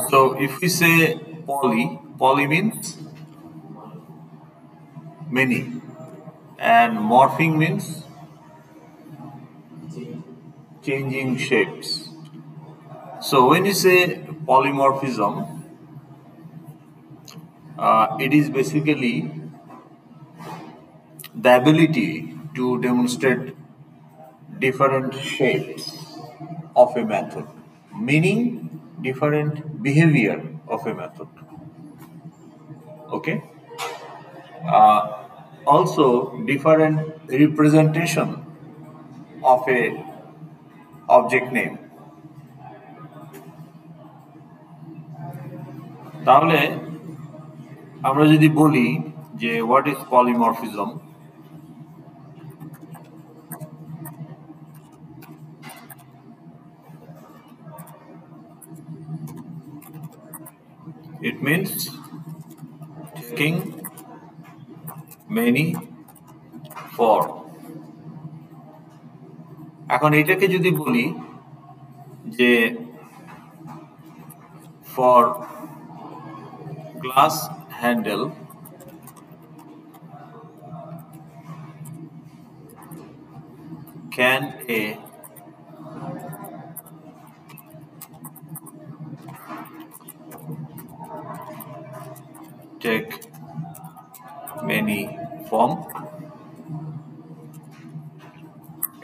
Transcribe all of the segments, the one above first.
So if we say poly means many, and morphing means changing shapes. So when you say polymorphism, it is basically the ability to demonstrate different shapes of a method, meaning different behavior of a method. Okay. Also, different representation of a object name. তাহলে আমরা যদি বলি যে what is polymorphism, it means taking many form. এখন এটাকে যদি বলি যে for glass handle can a take many form?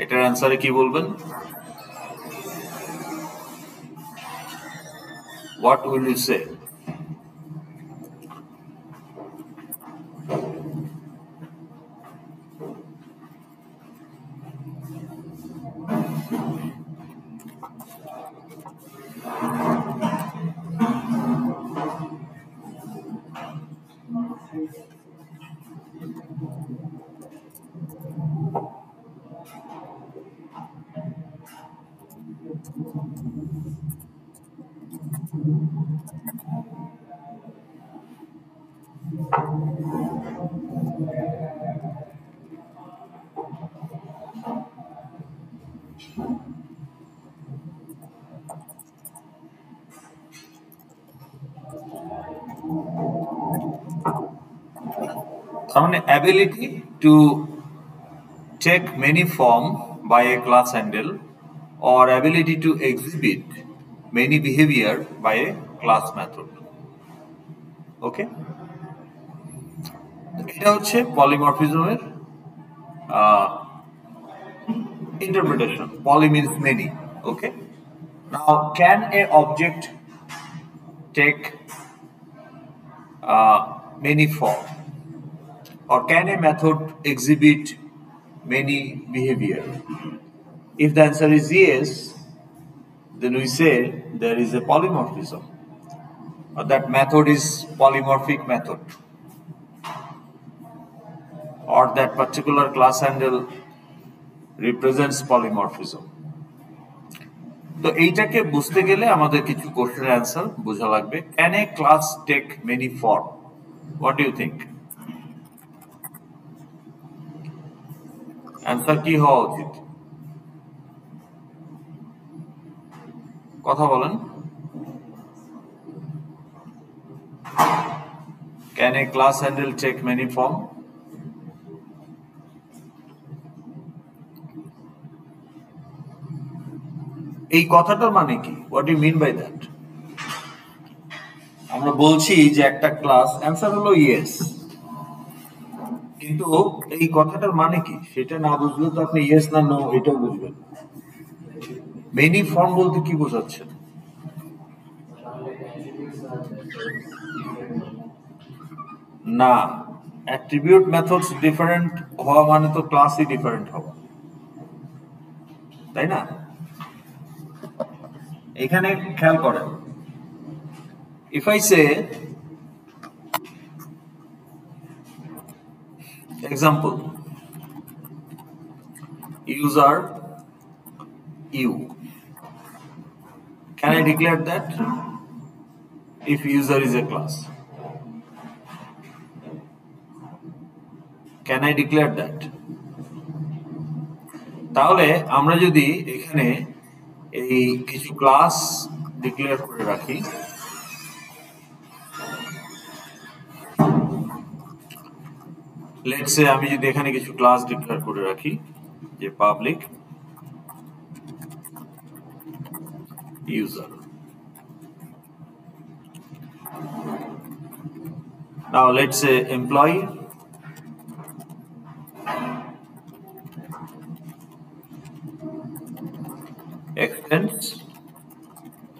এটার অ্যান্সারে কি বলবেন? What will you say? Ability to take many form by a glass handle or ability to exhibit many behavior by a class method. Okay, এটা হচ্ছে পলিমরফিজমের interpretation. Poly means many. Okay, now can a object take many form, or can a method exhibit many behavior? If the answer is yes, then we say there is a polymorphism, or that method is polymorphic method, or that particular class handle represents polymorphism. তো এইটাকে বুঝতে গেলে আমাদের কিছু কোশ্চেনের answer বোঝা লাগবে। Can a class take many form? What do you think? Answer কি হওয়া উচিত? কথা বলেন। Can a class handle take many form? এই কথাটার মানে কি? What do you mean by that? আমরা বলছি যে একটা ক্লাস, অ্যান্সার হলো ইয়েস, কিন্তু এই কথাটার মানে কি সেটা না বুঝলে তো আপনি ইয়েস না নো এটাও বুঝবেন। মেনি ফর্ম বলতে কি বোঝাচ্ছেন? না, অ্যাট্রিবিউট মেথডস ডিফারেন্ট হওয়া মানে তো ক্লাসই ডিফারেন্ট হওয়া, তাই না? এখানে খেয়াল করেন, if I say example user u, can I declare that if user is a class? Can I declare that? তাহলে আমরা যদি এখানে এই কিছু ক্লাস ডিক্লেয়ার করে রাখি, লেটস সে আমি যদি এখানে কিছু ক্লাস ডিক্লেয়ার করে রাখি যে public user. Now let's say employee extends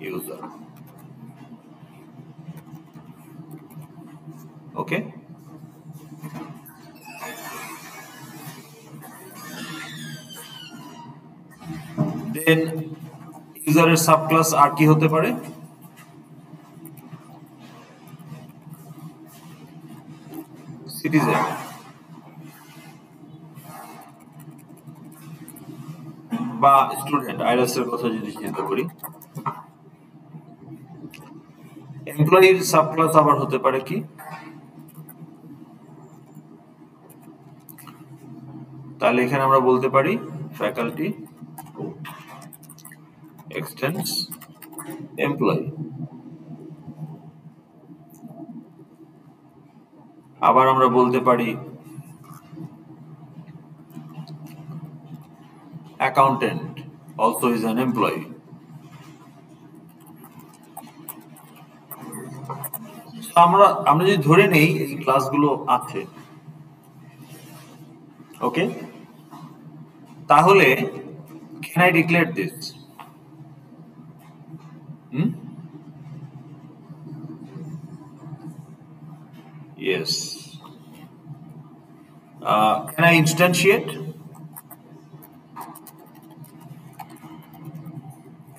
user. Okay. Then user এর সাবক্লাস আর কি হতে পারে? সিটিজেন বা স্টুডেন্ট, আইরাস এর কথা যদি চিন্তা করি। এমপ্লয়ির সাবক্লাস আবার হতে পারে কি? তাহলে এখানে আমরা বলতে পারি ফ্যাকাল্টি এক্সটেন্ডস এমপ্লয়ি। আবার আমরা বলতে পারি accountant also is an employee. আমরা যদি ধরে নেই এই ক্লাসগুলো আছে, ওকে, তাহলে can I declare this? Yes. Can I instantiate?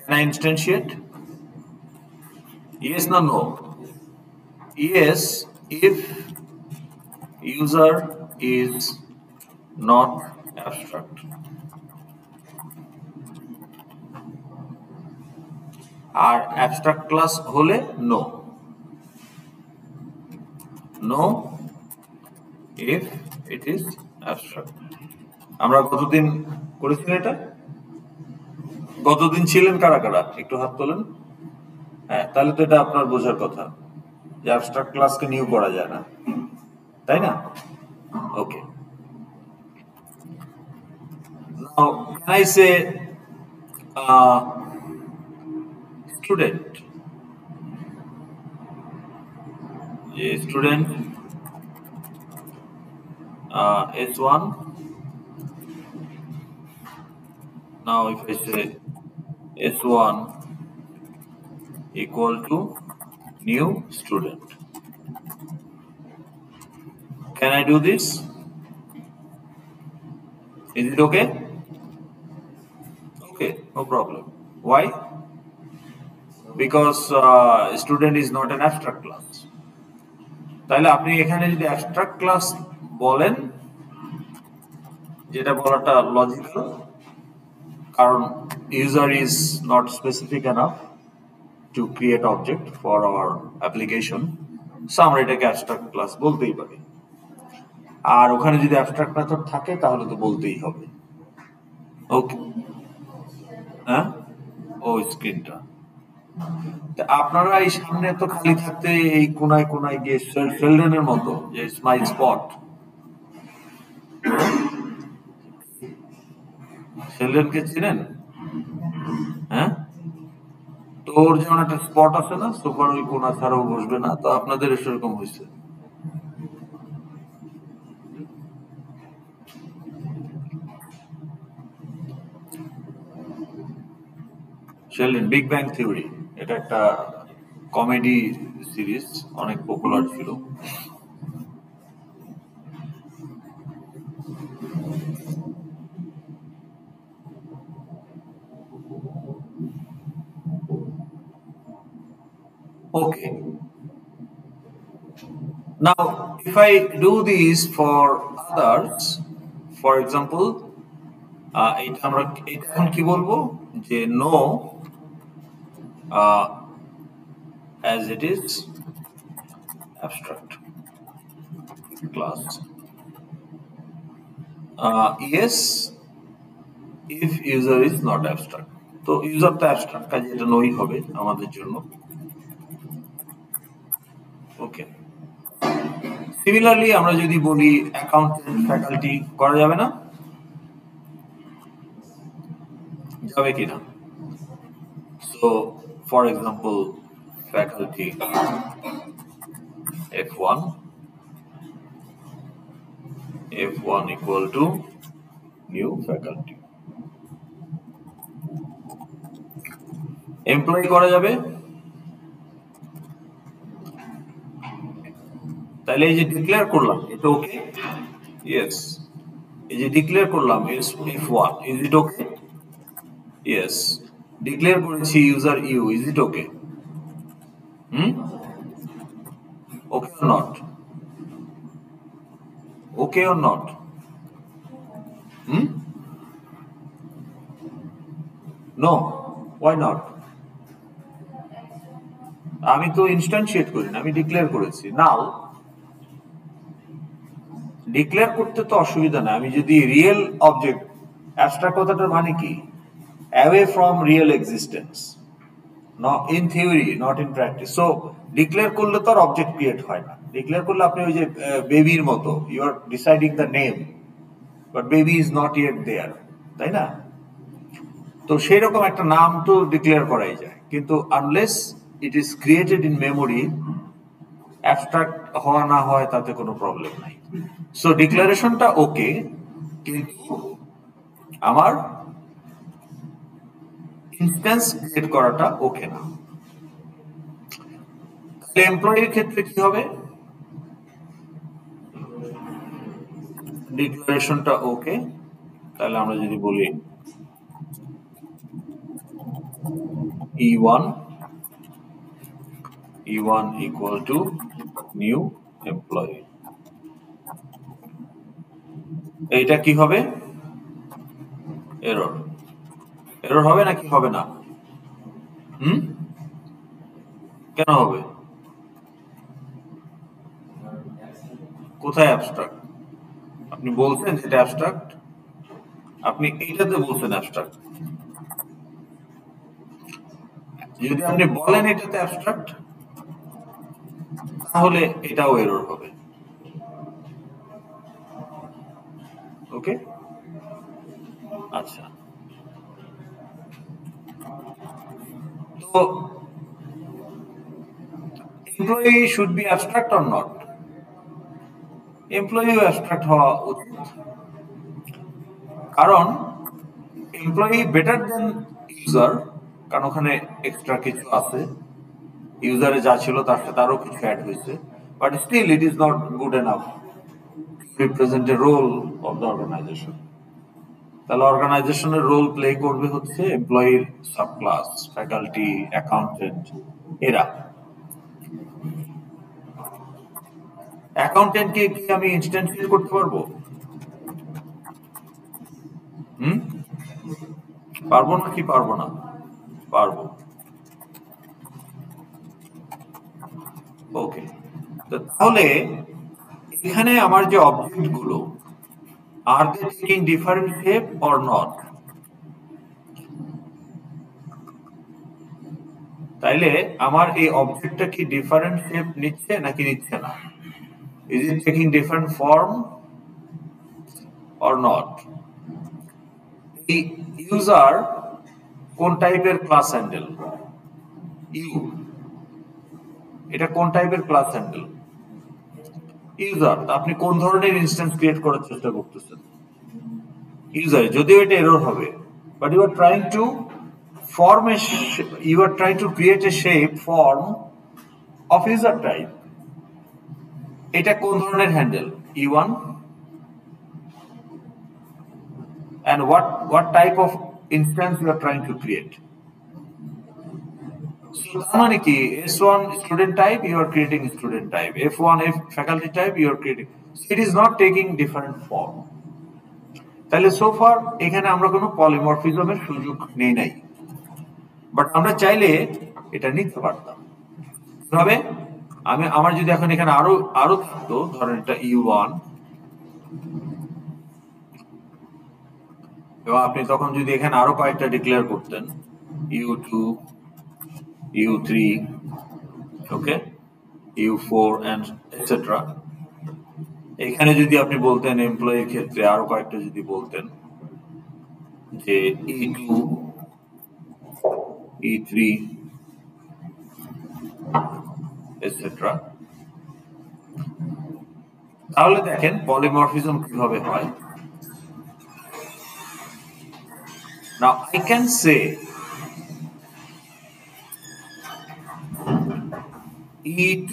Can I instantiate? Yes, no. Yes, if user is not abstract. R abstract class হলে no if it is abstract। আমরা কতদিন করেছি এটা? কতদিন ছিলেন কারা কারা একটু হাত তোলেন। হ্যাঁ, তাহলে তো এটা আপনার বোঝার কথা যে abstract ক্লাসকে নিউ করা যায় না, তাই না? ওকে, now can I say student, student S1. Now if I say S1 equal to new student, can I do this? Is it okay? Okay, no problem. Why? Because student is not an abstract class. তাহলে আপনি এখানে যদি abstract class বলেন, যেটা বলাটা logical, কারণ user is not specific enough to create object for our application, so আমরা এটাকে abstract class বলতেই পারি। আর ওখানে যদি abstract মেথড থাকে তাহলে তো বলতেই হবে। ওকে, হ্যাঁ, ও স্ক্রিনটা আপনারা এই সামনে এত খালি থাকতে এই কোনায় কোনায় গিয়ে শেলডনের মতো যে স্মাইল স্পট, শেলডনকে চিনেন? হ্যাঁ, তো ওর যেমন একটা স্পট আছে না, সোফার ওই কোনা ছাড়াও বসবে না, তো আপনাদের সেরকম হয়েছে। শেলডন, বিগ ব্যাং থিওরি, এটা একটা কমেডি সিরিজ, অনেক পপুলার ছিল। Okay. Now, if I do this for others, for example, এটা আমরা এটা এখন কি বলবো যে no as it is abstract class. Yes, if user is not abstract. তো user তো abstract, কাজে এটা নই হবে আমাদের জন্য। Okay. সিমিলারলি আমরা যদি বলি অ্যাকাউন্টেন্ট ফ্যাকাল্টি, করা যাবে না? যাবে কিনা? So for example faculty F1 equal to new faculty. Employee করা যাবে? তাহলে এই যে ডিক্লেয়ার করলাম এটা ওকে? ইয়েস। এই যে ডিক্লেয়ার করলাম F1, is it okay? Yes. Declare করেছি user U, is it okay? Okay or not? Okay or not? No, why not? আমি তো ইনস্ট্যান্সিয়েট করি না, আমি ডিক্লেয়ার করেছি। নাও ডিক্লেয়ার করতে তো অসুবিধা না, আমি যদি রিয়েল অবজেক্ট, অ্যাবস্ট্রাক্ট কথাটার মানে কি? Away from real existence, in theory not in practice. So declare করলে তো আর অবজেক্ট ক্রিয়েট হয় না। ডিক্লেয়ার করলে আপনি ওই যে বেবির মতো, you are deciding the name, but baby is not yet there, তাই না? তো সেই রকম একটা নাম তো ডিক্লেয়ার করাই যায়, কিন্তু unless it is created in memory, abstract হওয়া না হয় তাতে কোনো প্রবলেম নাই। সো ডিক্লারেশনটা ওকে, কিন্তু আমার ইনস্ট্যান্স ক্রিয়েট করাটা ওকে না। তাহলে এমপ্লয়ির ক্ষেত্রে কি হবে? ডিক্লারেশনটা ওকে, তাহলে আমরা যদি বলি E1 equal to new employee, এইটা কি হবে? এরর। এরর হবে নাকি হবে না? কেন হবে? কোথায় অ্যাবস্ট্রাক্ট? আপনি বলছেন যেটা অ্যাবস্ট্রাক্ট, আপনি এইটাতে বলছেন অ্যাবস্ট্রাক্ট। যদি আপনি বলেন এটাতে অ্যাবস্ট্রাক্ট, তাহলে এটাও এরর হবে। ওকে, আচ্ছা। তো employee should be abstract or not? এমপ্লয়িও অ্যাবস্ট্রাক্ট হওয়া উচিত, কারণ এমপ্লয়ি বেটার দেন ইউজার, কারণ ওখানে এক্সট্রা কিছু আছে, ইউজারে যা ছিল তার সাথে আরো কিছু অ্যাড হয়েছে, but still it is not good enough to represent a role of the organization. তাহলে অর্গানাইজেশনের রোল প্লে করবে হচ্ছে এমপ্লয়ির সাবক্লাস, ফ্যাকাল্টি, অ্যাকাউন্টেন্ট, এরা। অ্যাকাউন্টেন্টকে কি আমি ইনস্ট্যান্সিয়েট করতে পারবো? পারবো না কি পারবো না? পারবো। ওকে, তাহলে এখানে আমার যে অবজেক্ট গুলো, are they taking different shape or not? তাইলে আমার এই অবজেক্টটা কি ডিফারেন্ট শেপ নিচ্ছে নাকি নিচ্ছে না? Is it taking different form or not? এই ইউজার কোন টাইপের ক্লাস হ্যান্ডেল? ইউ, এটা কোন টাইপের ক্লাস হ্যান্ডেল? ইউজার। আপনি কোন ধরনের ইনস্ট্যান্স ক্রিয়েট করার চেষ্টা করতেছেন? ইউজার। যদিও এটা এরর হবে, but you are trying to form a you are trying to create a shape form of user type. এটা কোন ধরনের handle? E1, and what type of instance you are trying to create? So তার মানে কি, S1 student type, you are creating student type, F1 faculty type, you are creating, it is not taking different form. তাহলে so far এখানে আমরা কোনো পলিমরফিজমের সুযোগ নেই নাই, বাট আমরা চাইলে এটা নিতে পারতাম। কিভাবে? আমার যদি এখন এখানে আরো থাকতো, ধরেন এটা E1, এবং আপনি তখন যদি এখানে আরো কয়েকটা ডিক্লেয়ার করতেন, U2, U3, okay, U4 and etc. এখানে যদি আপনি বলতেন এমপ্লয়ির ক্ষেত্রে আরো কয়েকটা যদি বলতেন যে E2 E3 এটসেট্রা, তাহলে দেখেন পলিমরফিজম কিভাবে হয়। Now I can say E2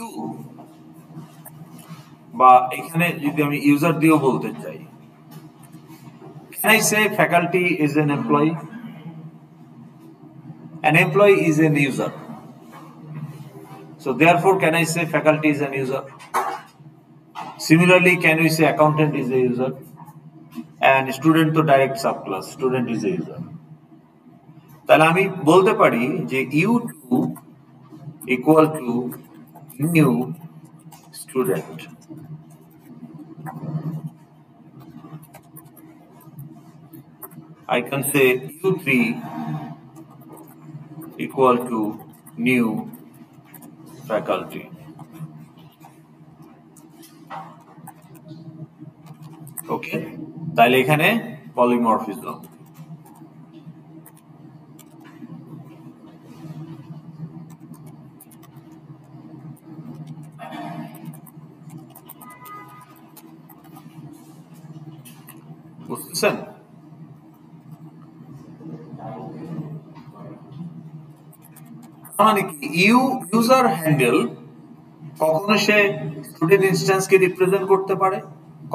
বা এখানে যদি আমি ইউজার দিয়েও বলতে চাই, can I say faculty is an employee? An employee is an user. So therefore can I say faculty is an user? Similarly, can we say accountant is a user? And student to direct subclass, student is a user. তাহলে আমি বলতে পারি যে U2 equal to new student. I can say U3 equal to new faculty. ওকে, তাহলে এখানে polymorphism. বুঝতেছেন? মানে কি ইউজার হ্যান্ডেল কখনো সে স্টুডেন্ট ইনস্ট্যান্সকে রিপ্রেজেন্ট করতে পারে,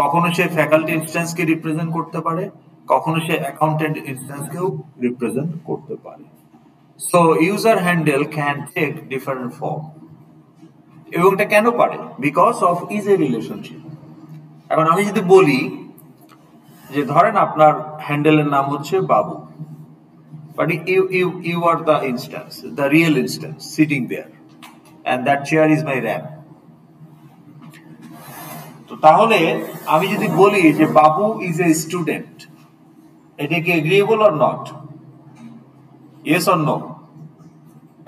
কখনো সে ফ্যাকাল্টি ইনস্ট্যান্সকে রিপ্রেজেন্ট করতে পারে, কখনো সে অ্যাকাউন্টেন্ট ইনস্ট্যান্সকেও রিপ্রেজেন্ট করতে পারে। So user handle can take different form. এবং এটা কেন পারে? Because of is a relationship. এখন আমি যদি বলি যে ধরেন আপনার হ্যান্ডেলের নাম হচ্ছে বাবু, but you are the instance, the real instance sitting there, and that chair is my RAM. তো তাহলে আমি যদি বলি যে বাবু ইজ এ স্টুডেন্ট, এটা কি agreeable or not? Yes or no?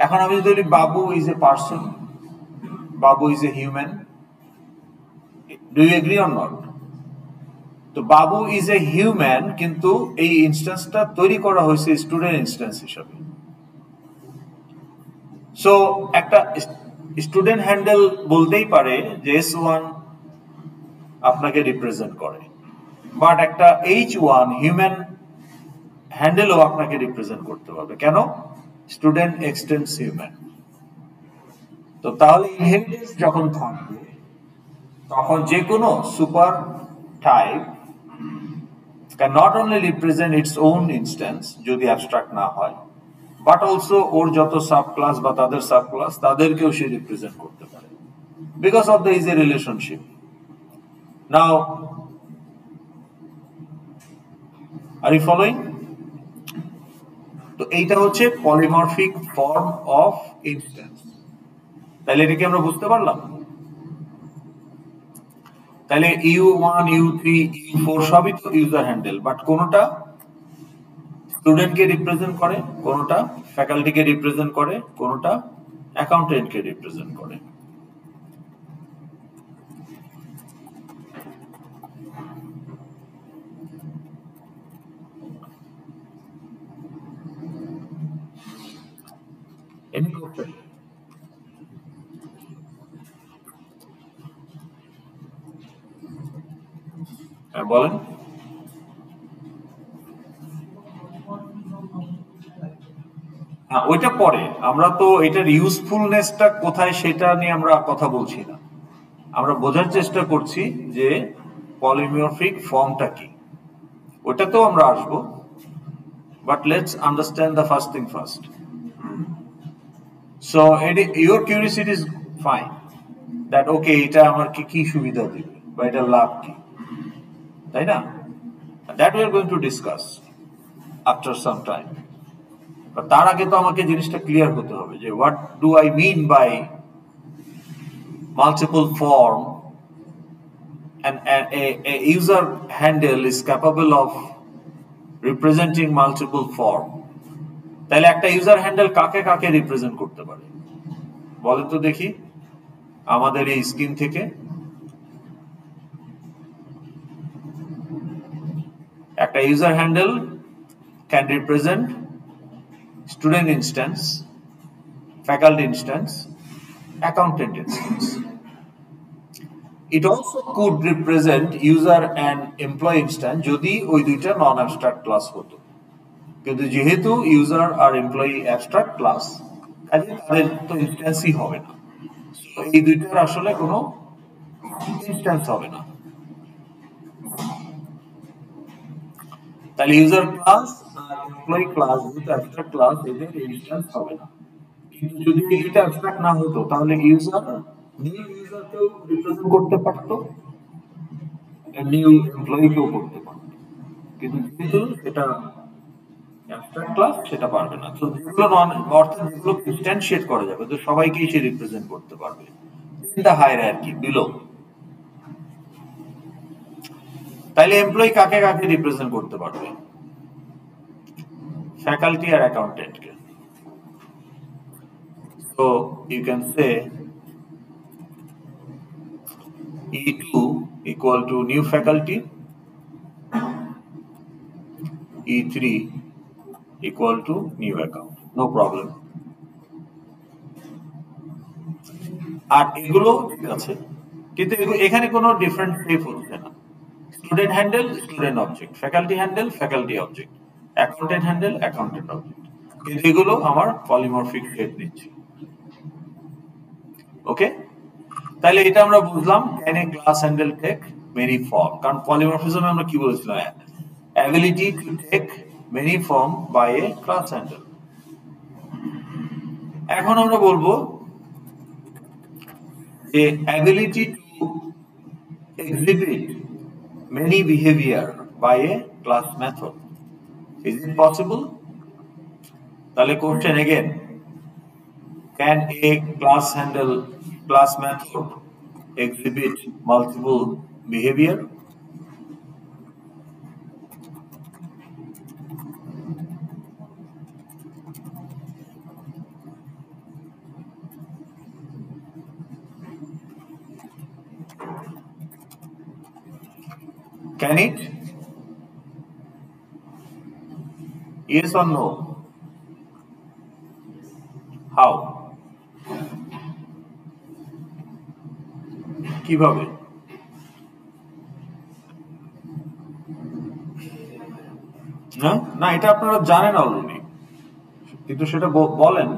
এখন আমি যদি বলি Babu is a person, Babu is a human, do you agree or not? তো বাবু ইজ এ হিউম্যান, কিন্তু এই ইনস্ট্যান্সটা তৈরি করা হয়েছে স্টুডেন্ট ইনস্ট্যান্স হিসাবে। সো একটা স্টুডেন্ট হ্যান্ডেল বলতেই পারে যে S1 আপনাকে রিপ্রেজেন্ট করে, বাট একটা H1 হিউম্যান হ্যান্ডেলও আপনাকে রিপ্রেজেন্ট করতে পারবে। কেন? Student extends human. তো তাহলে ইনহেরিটেন্স যখন থাকবে তখন যে কোনো super type can not only represent its own instance যদি অ্যাবস্ট্রাক্ট না হয়, বাট অলসো ওর যত সাব ক্লাস বা তাদের সাব ক্লাস তাদেরকেও সে রিপ্রেজেন্ট করতে পারে, because of the is a relationship. Now are you following? তো এইটা হচ্ছে পলিমরফিক ফর্ম অফ ইনস্ট্যান্স। তাহলে এটাকে আমরা বুঝতে পারলাম। তাহলে U1 U3 U4 সবই তো ইউজার হ্যান্ডেল, বাট কোনটা স্টুডেন্টকে রিপ্রেজেন্ট করে, কোনটা ফ্যাকাল্টিকে রিপ্রেজেন্ট করে, কোনটা অ্যাকাউন্টেন্টকে রিপ্রেজেন্ট করে। Any question? বলেন। ওইটা পরে, আমরা তো এটার ইউজফুলনেসটা কোথায় সেটা নিয়ে আমরা কথা বলছি না, আমরা বোঝার চেষ্টা করছি যে পলিমরফিক ফর্মটা কি, ওটা তো আমরা আসবো, but let's understand the first thing first. So your curiosity is fine, that okay এটা আমার কি সুবিধা দিবে বা এটার লাভ কি, তাই না? That we are going to discuss after some time. তার আগে তো আমাকে জিনিসটা ক্লিয়ার হতে হবে যে what do I mean by multiple form, and a user handle is capable of representing multiple form. তাহলে একটা ইউজার হ্যান্ডেল কাকে কাকে রিপ্রেজেন্ট করতে পারে বলেন তো দেখি আমাদের এই স্কিম থেকে। একটা user handle can represent student instance, faculty instance, accountant instance. It also could represent user and employee instance যদি ওই দুইটা নন অ্যাবস্ট্রাক্ট ক্লাস হতো, কিন্তু যেহেতু ইউজার আর এমপ্লয়ি অ্যাবস্ট্রাক্ট ক্লাস, কাজে তাদের তো ইনস্ট্যান্সই হবে না, এই দুইটার আসলে কোনো ইনস্ট্যান্স হবে না। তাহলে ইউজার ক্লাস আর এমপ্লয়ি ক্লাস দুটো অ্যাবস্ট্রাক্ট ক্লাস, এদের ইনস্ট্যান্স হবে না। কিন্তু যদি এটা অ্যাবস্ট্রাক্ট না হতো তাহলে ইউজার নিউ ইউজারকেও রিপ্রেজেন্ট করতে পারতো, নিউ এমপ্লয়িকেও করতে পারতো, কিন্তু যেহেতু সেটা অ্যাবস্ট্রাক্ট ক্লাস সেটা পারবে না। তো যেগুলো নন, অর্থাৎ যেগুলো ইনস্ট্যান্সিয়েট করা যাবে তো সবাইকেই সে রিপ্রেজেন্ট করতে পারবে ইন দ্য হায়ারার্কি বিলো। তাইলে এমপ্লয়ি কাকে কাকে রিপ্রেজেন্ট করতে পারবে? ফ্যাকাল্টি আর অ্যাকাউন্টেন্টকে। So you can say E2 equal to new faculty, E3 equal to new account, no problem. আর এগুলো ঠিক আছে, কিন্তু এখানে কোনো ডিফারেন্ট টাইপ হচ্ছে না। Student handle student object, faculty handle faculty object, accountant handle accountant object, কিন্তু এগুলো আমার পলিমরফিক সেট নিচ্ছে। ওকে, তাহলে এটা আমরা বুঝলাম can a class handle take many form, কারণ পলিমরফিজমে আমরা কি বলেছিলাম, ability to take many form by a class handle. এখন আমরা বলবো যে ability to exhibit many behaviour by a class method, is it possible? তাহলে question again, can a class method exhibit multiple behavior? Can it? Yes or no? How? কিভাবে? না এটা আপনারা জানেন অলরেডি, কিন্তু সেটা বলেন।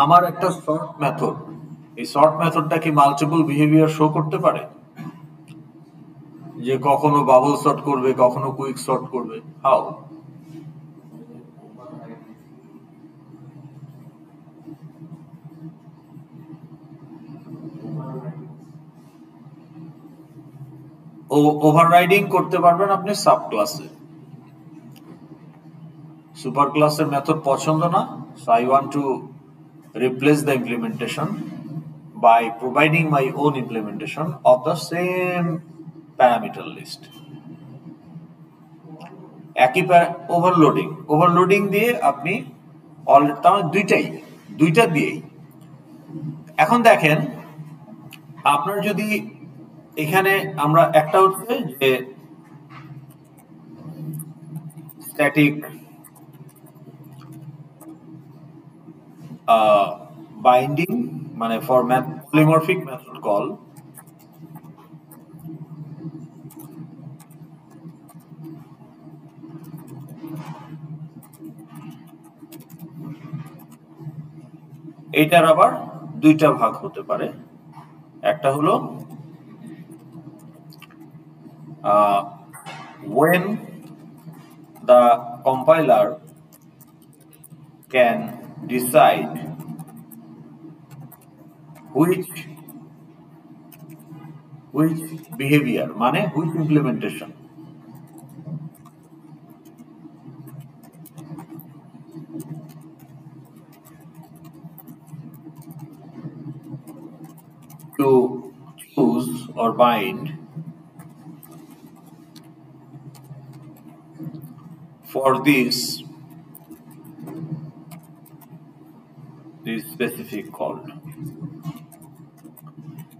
আমার একটা শর্ট মেথড, এই শর্ট মেথডটা কি মাল্টিপল বিহেভিয়ার শো করতে পারে? যে কখনো বাবল সর্ট করবে, কখনো কুইক সর্ট করবে, হাউ? ওভাররাইডিং করতে পারবেন আপনি সাব ক্লাসে, সুপার ক্লাসের মেথড পছন্দ না, so I want to replace the implementation by providing my own implementation of the same parameter list. একই ওভারলোডিং দিয়ে আপনি দুইটা দিয়েই। এখন দেখেন, আপনার যদি এখানে আমরা একটা হচ্ছে যে স্ট্যাটিক বাইন্ডিং, মানে ফর পলিমরফিক মেথড কল, এইটার আবার দুইটা ভাগ হতে পারে। একটা হলো when the compiler can decide which behavior, মানে which implementation to choose or bind for this specific call।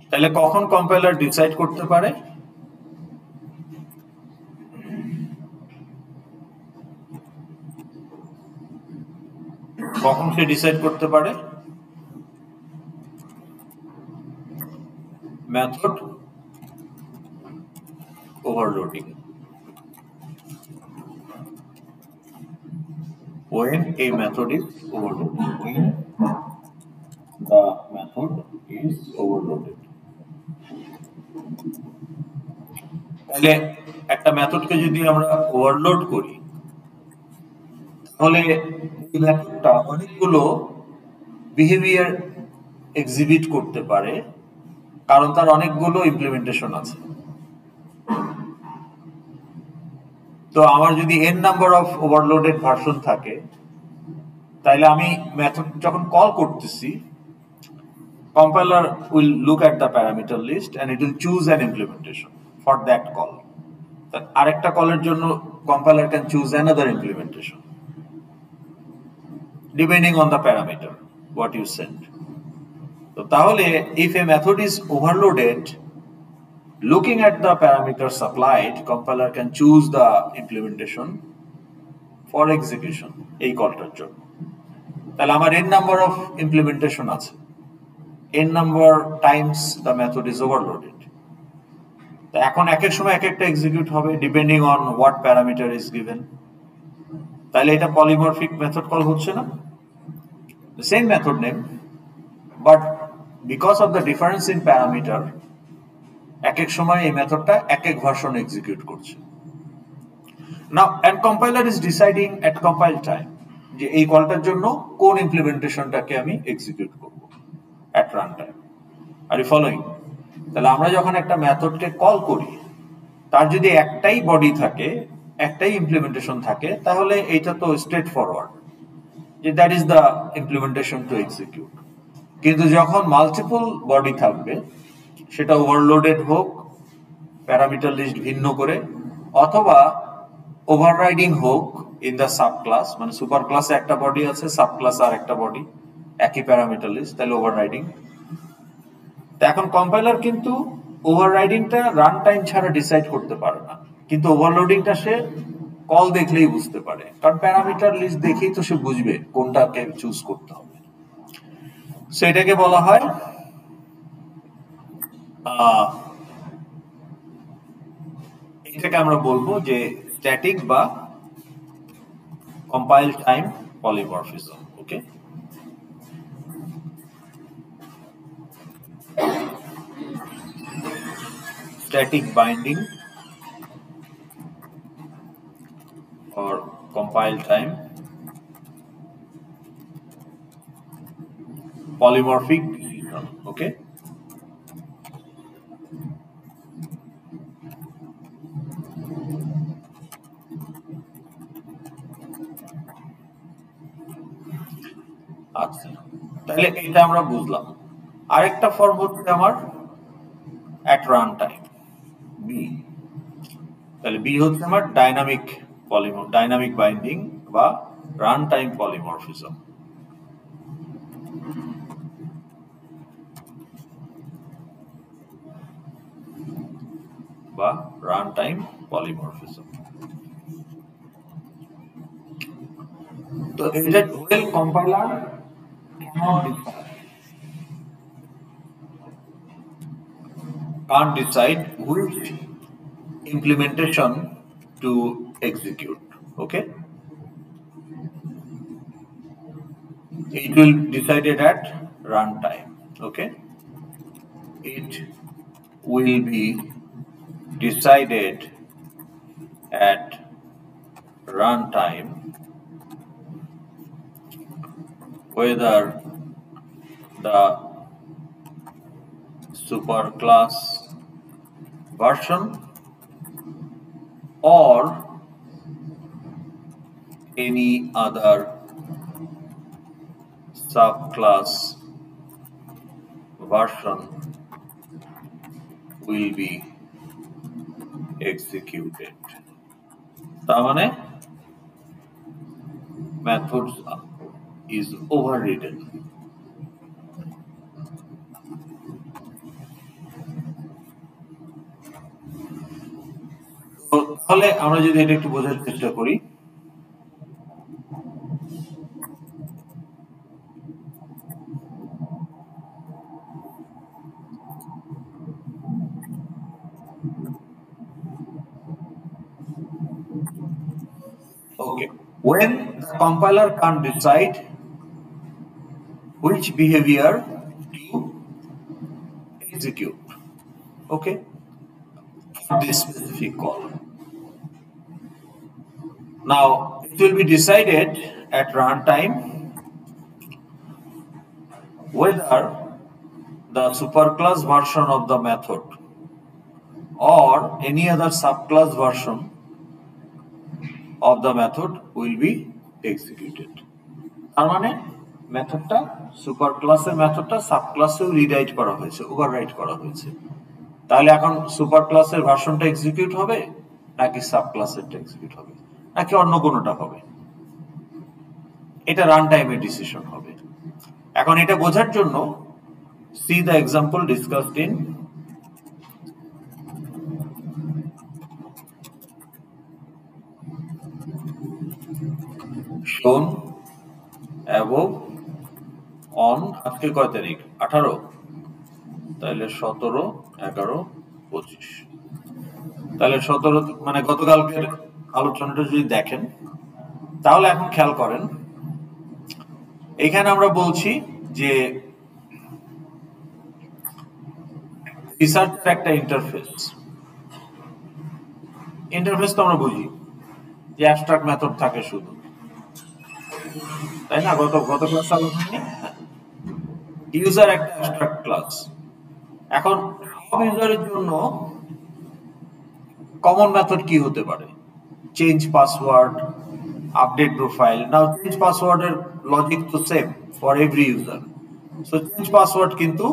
তাহলে কখন কম্পাইলার ডিসাইড করতে পারে? কখন সে ডিসাইড করতে পারে? Method overloading, when a method is overloaded, when the method is overloaded. তাহলে একটা মেথডকে যদি আমরা ওভারলোড করি তাহলে এই মেথডটা অনেকগুলো বিহেভিয়ার এক্সিবিট করতে পারে, কারণ তার অনেকগুলো ইমপ্লিমেন্টেশন আছে। তো আমার যদি n number of overloaded version থাকে, তাহলে আমি মেথড যখন কল করতেছি, compiler will look at the parameter list and it will choose an implementation for that call. আরেকটা কলের জন্য compiler can choose another implementation depending on the parameter what you send. তো তাহলে if a method is overloaded, looking at the parameters supplied, compiler can choose the implementation for execution এই কলটার জন্য। তাহলে আমার n number of implementation আছে, n number times the method is overloaded. তো এখন এক এক সময় এক একটা এক্সিকিউট হবে depending on what parameter is given. তাহলে এটা পলিমরফিক মেথড কল হচ্ছে না, same method name, but because of the difference in parameter এক এক সময় এই মেথডটা এক এক ভার্সন এক্সিকিউট করছে। Now and compiler is deciding at compile time যে এই কলটার জন্য কোন ইমপ্লিমেন্টেশনটাকে আমি এক্সিকিউট করব at run time. Are you following? তাহলে আমরা যখন একটা মেথডকে কল করি, তার যদি একটাই বডি থাকে, একটাই ইমপ্লিমেন্টেশন থাকে, তাহলে এইটা তো স্ট্রেট ফরওয়ার্ড যে that is the implementation two execute. কিন্তু যখন মাল্টিপল বডি থাকবে, সেটা ওভারলোডেড হোক, প্যারামিটার লিস্ট ভিন্ন করে, অথবা ওভাররাইডিং হোক ইন দ্য সাব ক্লাস, মানে সুপার ক্লাসে একটা বডি আছে, সাব ক্লাসে আর একটা বডি, একই প্যারামিটার লিস্ট, তাহলে ওভাররাইডিং। এখন কম্পাইলার কিন্তু ওভাররাইডিংটা রান টাইম ছাড়া ডিসাইড করতে পারে না, কিন্তু ওভারলোডিংটা সে কল দেখলেই বুঝতে পারে, কারণ প্যারামিটার লিস্ট দেখেই তো সে বুঝবে কোনটাকে চুজ করতে হবে। সো এটাকে বলা হয় এটাকে আমরা বলবো যে স্ট্যাটিক বা compile time polymorphism. Okay, static binding or compile time polymorphic decision. Okay, আচ্ছা, তাহলে এটা আমরা বুঝলাম। আরেকটা ফর্ম হচ্ছে আমার at run time b। তাহলে বি হচ্ছে আমার ডাইনামিক বাইন্ডিং বা রান টাইম পলিমরফিজম। বা রান টাইম পলিমরফিজম। তো এটা total compiler can't decide which implementation to execute. Okay, it will decided at runtime. Okay, it will be decided at runtime whether the superclass version or any other subclass version will be executed. তার মানে methods is overridden. তাহলে আমরা যদি এটা একটু বোঝার চেষ্টা করি, when the compiler can't decide which behavior to execute, okay, for this specific call. Now it will be decided at runtime whether the superclass version of the method or any other subclass version of the method will be executed. তার মানে মেথডটা super ক্লাসের মেথডটা সাবক্লাসেও rewrite করা হয়েছে, overwrite করা হয়েছে। তাহলে এখন super ক্লাসের ভার্সনটা এক্সিকিউট হবে নাকি সাবক্লাসেরটা এক্সিকিউট হবে নাকি অন্য কোনোটা হবে, এটা রান টাইমের ডিসিশন হবে। এখন এটা বোঝার জন্য see the example discussed in shown above on আজকে কয় তারিখ 18, তাহলে 17, 11, 25, তাহলে 17 মানে গতকালকের আলোচনাটা যদি দেখেন তাহলে এখন খেয়াল করেন এখানে আমরা বলছি যে রিসার্চের একটা ইন্টারফেস তো আমরা বুঝি যে অ্যাবস্ট্রাক্ট মেথড থাকে শুধু, তাই না? গত ক্লাসে আলোচনা ইউজার একটা অ্যাবস্ট্রাক্ট ক্লাস। এখন সব ইউজারের জন্য কমন মেথড কি হতে পারে? Change password, update profile. Now change পাসওয়ার্ডের লজিক তো same for every user, so change password কিন্তু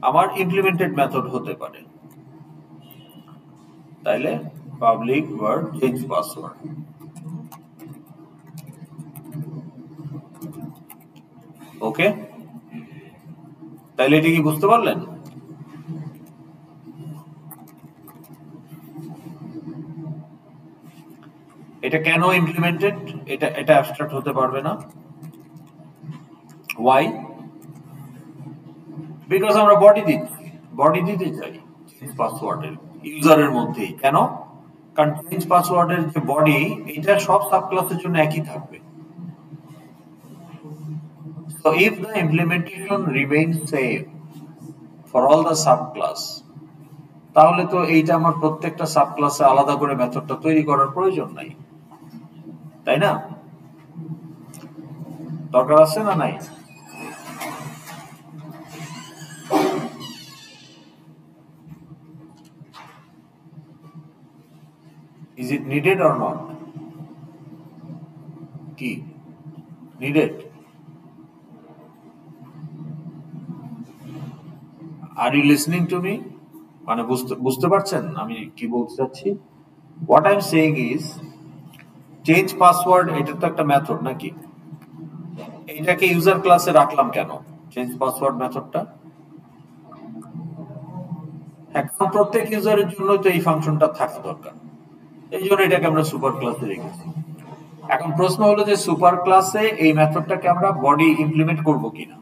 আমার ইমপ্লিমেন্টেড মেথড হতে পারে। তাইলে public word change password, okay? তাইলে এটা কি বুঝতে পারলেন? এটা কেন ইমপ্লিমেন্টেড? এটা অ্যাবস্ট্রাক্ট হতে পারবে না। ওয়াই? বিকজ আমরা বডি দিতে চাই চেঞ্জ পাসওয়ার্ডের ইউজারের মধ্যেই। কেন? কারণ চেঞ্জ পাসওয়ার্ডের যে বডি এটা সব সাবক্লাসের জন্য একই থাকবে। So if the implementation remains same for all the subclass, তাহলে তো এইটা আমার প্রত্যেকটা সাবক্লাসে আলাদা করে মেথডটা তৈরি করার প্রয়োজন নাই, তাই না? দরকার আছে না নাই? Is it needed or not? কি needed? Are you listening to me? মানে বুঝতে পারছেন আমি কি বলতে চাচ্ছি? What I'm saying is change password এটা তো একটা মেথড নাকি? এটাকে ইউজার ক্লাসে রাখলাম কেন চেঞ্জ পাসওয়ার্ড মেথডটা? এখন প্রত্যেক ইউজারের জন্য তো এই ফাংশনটা থাকা দরকার, এই জন্য এটাকে আমরা সুপার ক্লাসে রেখেছি। এখন প্রশ্ন হলো যে সুপার ক্লাসে এই মেথডটাকে আমরা বডি ইমপ্লিমেন্ট করব কিনা।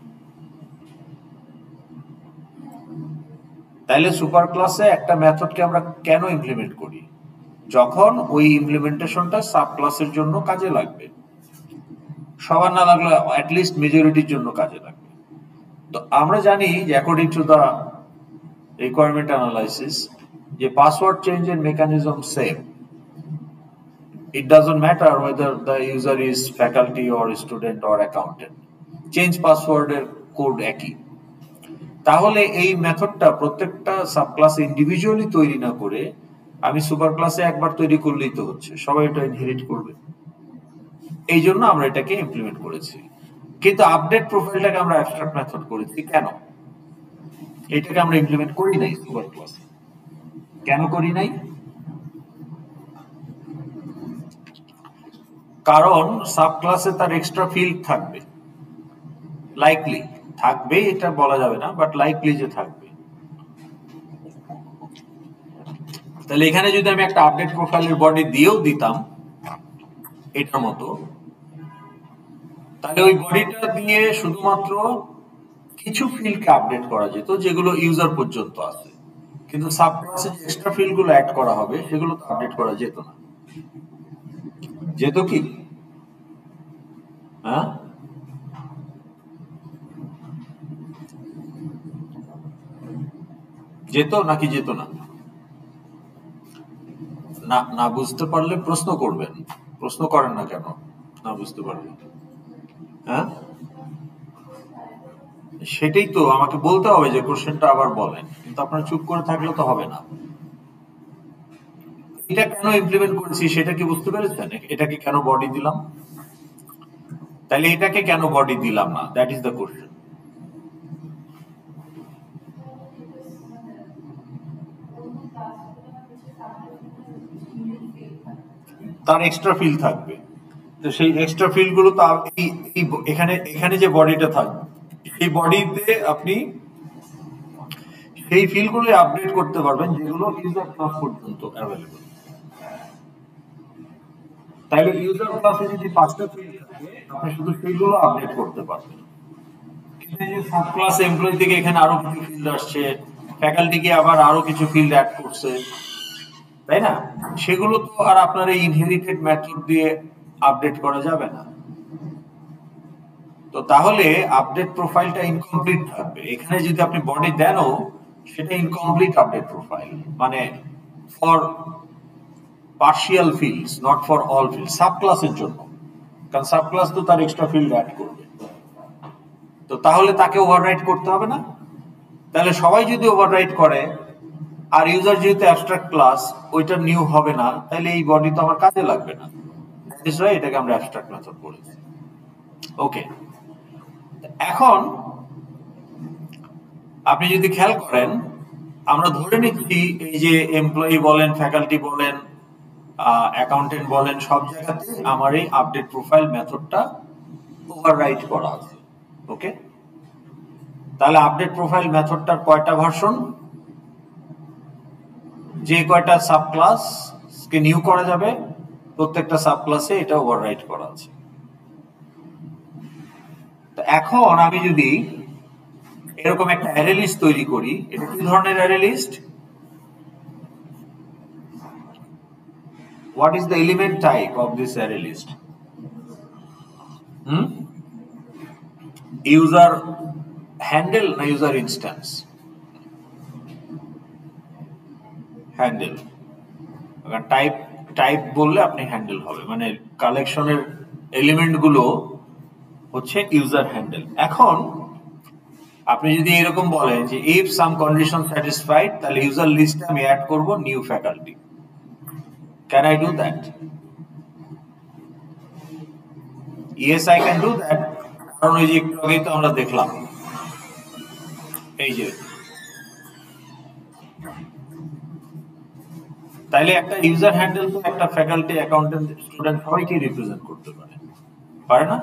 তাহলে সুপার ক্লাসে একটা মেথডকে আমরা কেন ইমপ্লিমেন্ট করি? যখন ওই ইমপ্লিমেন্টেশনটা সাব ক্লাসের জন্য কাজে লাগবে, সবার না লাগলে অ্যাটলিস্ট মেজরিটির জন্য কাজে লাগবে। তো আমরা জানি যে according to the requirement analysis যে পাসওয়ার্ড চেঞ্জের mechanism same. It doesn't matter whether the user is faculty or student or accountant, change পাসওয়ার্ডের কোড একই। তাহলে এই মেথডটা প্রত্যেকটা সাবক্লাসে ইন্ডিভিজুয়ালি তৈরি না করে আমি সুপার ক্লাসে একবার তৈরি করলেই তো হচ্ছে, সবাই এটা ইনহেরিট করবে। এই জন্য আমরা এটাকে ইমপ্লিমেন্ট করেছি। কিন্তু আপডেট প্রোফাইলটাকে আমরা অ্যাবস্ট্রাক্ট মেথড করেছি কেন? এটাকে আমরা ইমপ্লিমেন্ট করি নাই সুপার ক্লাসে। কেন করি নাই? কারণ সাবক্লাসে তার এক্সট্রা ফিল্ড থাকবে, লাইকলি থাকবে, এটা বলা যাবে না, বাট লাইকলি যে থাকবে। তাহলে এখানে যদি আমি একটা আপডেট প্রোফাইলের বডি দিয়েও দিতাম এটার মতো, তাহলে ওই বডিটা দিয়ে শুধুমাত্র কিছু ফিল্ডকে আপডেট করা যেত যেগুলো ইউজার পর্যন্ত আছে, কিন্তু সাবক্লাসে যে এক্সট্রা ফিল্ডগুলো অ্যাড করা হবে সেগুলো তো আপডেট করা যেত না। যেত কি? হ্যাঁ, যেত নাকি যেত না? না না বুঝতে পারলে প্রশ্ন করবেন। প্রশ্ন করেন না কেন না বুঝতে পারলে? হ্যাঁ, সেটাই তো আমাকে বলতে হবে যে কোশ্চেনটা আবার বলেন, কিন্তু আপনারা চুপ করে থাকলে তো হবে না। এটা কেন ইমপ্লিমেন্ট করেছি সেটা কি বুঝতে পেরেছেন? এটাকে কেন বডি দিলাম? তাহলে এটাকে কেন বডি দিলাম না? That is the question. তার এক্সট্রা ফিল থাকবে, তো সেই এক্সট্রা ফিল গুলো তো এখানে এখানে যে বডিটা থাকবে সেই বডিতে আপনি সেই ফিল গুলো আপডেট করতে পারবেন যেগুলো ইউজার ক্লাস পর্যন্ত অ্যাভেলেবল। তাইলে ইউজার ক্লাসে যদি 5টা ফিল থাকে আপনি শুধু সেইগুলো আপডেট করতে পারবেন। কিন্তু এই যে সাব ক্লাস এমপ্লয়ি থেকে এখানে আরো কিছু ফিল্ড আসছে, ফ্যাকাল্টিকে আবার আরো কিছু ফিল্ড অ্যাড করছে, তাই না? সেগুলো তো আর আপনার এই ইনহেরিটেড মেথড দিয়ে আপডেট করা যাবে না। তো তাহলে আপডেট প্রোফাইলটা ইনকমপ্লিট থাকবে। এখানে যদি আপনি বডি দেনও সেটা ইনকমপ্লিট আপডেট প্রোফাইল, মানে for partial fields, not for all field, sub ক্লাসের জন্য। কারণ সাব ক্লাস তো তার এক্সট্রা ফিল্ড অ্যাড করবে, তো তাহলে তাকে ওভাররাইট করতে হবে না? তাহলে সবাই যদি ওভাররাইট করে আর ইউজার যেহেতু অ্যাবস্ট্রাক্ট ক্লাস ওইটা নিউ হবে না, তাহলে এই বডি তো আমার কাজে লাগবে না। এটাকে আমরা অ্যাবস্ট্রাক্ট মেথড বলেছি। ওকে, এখন আপনি যদি খেয়াল করেন, আমরা ধরে নিচ্ছি এই যে এমপ্লয়ি বলেন, ফ্যাকাল্টি বলেন, অ্যাকাউন্টেন্ট বলেন, সব জায়গাতে আমার এই আপডেট প্রোফাইল মেথডটা ওভাররাইট করা আছে। ওকে, তাহলে আপডেট প্রোফাইল মেথডটার কয়টা ভার্সন? যে কয়টা সাব ক্লাসকে নিউ করা যাবে প্রত্যেকটা সাব ক্লাসে এটা ওভাররাইট করা আছে। তো এখন আমি যদি এরকম একটা অ্যারে লিস্ট তৈরি করি, এটা কি ধরনের array list? What is the element type of this array list? User handle না user instance? Handle. Type type বললে আপনি হ্যান্ডেল হবে, মানে কালেকশনের এলিমেন্ট গুলো হচ্ছে ইউজার হ্যান্ডেল। এখন আপনি যদি এরকম বলেন যে ইফ সাম কন্ডিশন স্যাটিসফাইড, তাহলে ইউজার লিস্টে আমি অ্যাড করব new faculty. Can I do that? Yes, I can do that. কারণ ওই যে একটু আগেই তো আমরা দেখলাম, এই যে তাইলে একটা ইউজার হ্যান্ডেল তো একটা ফ্যাকাল্টি, অ্যাকাউন্টেন্ট, স্টুডেন্ট সবাইকে রিপ্রেজেন্ট করতে পারে না?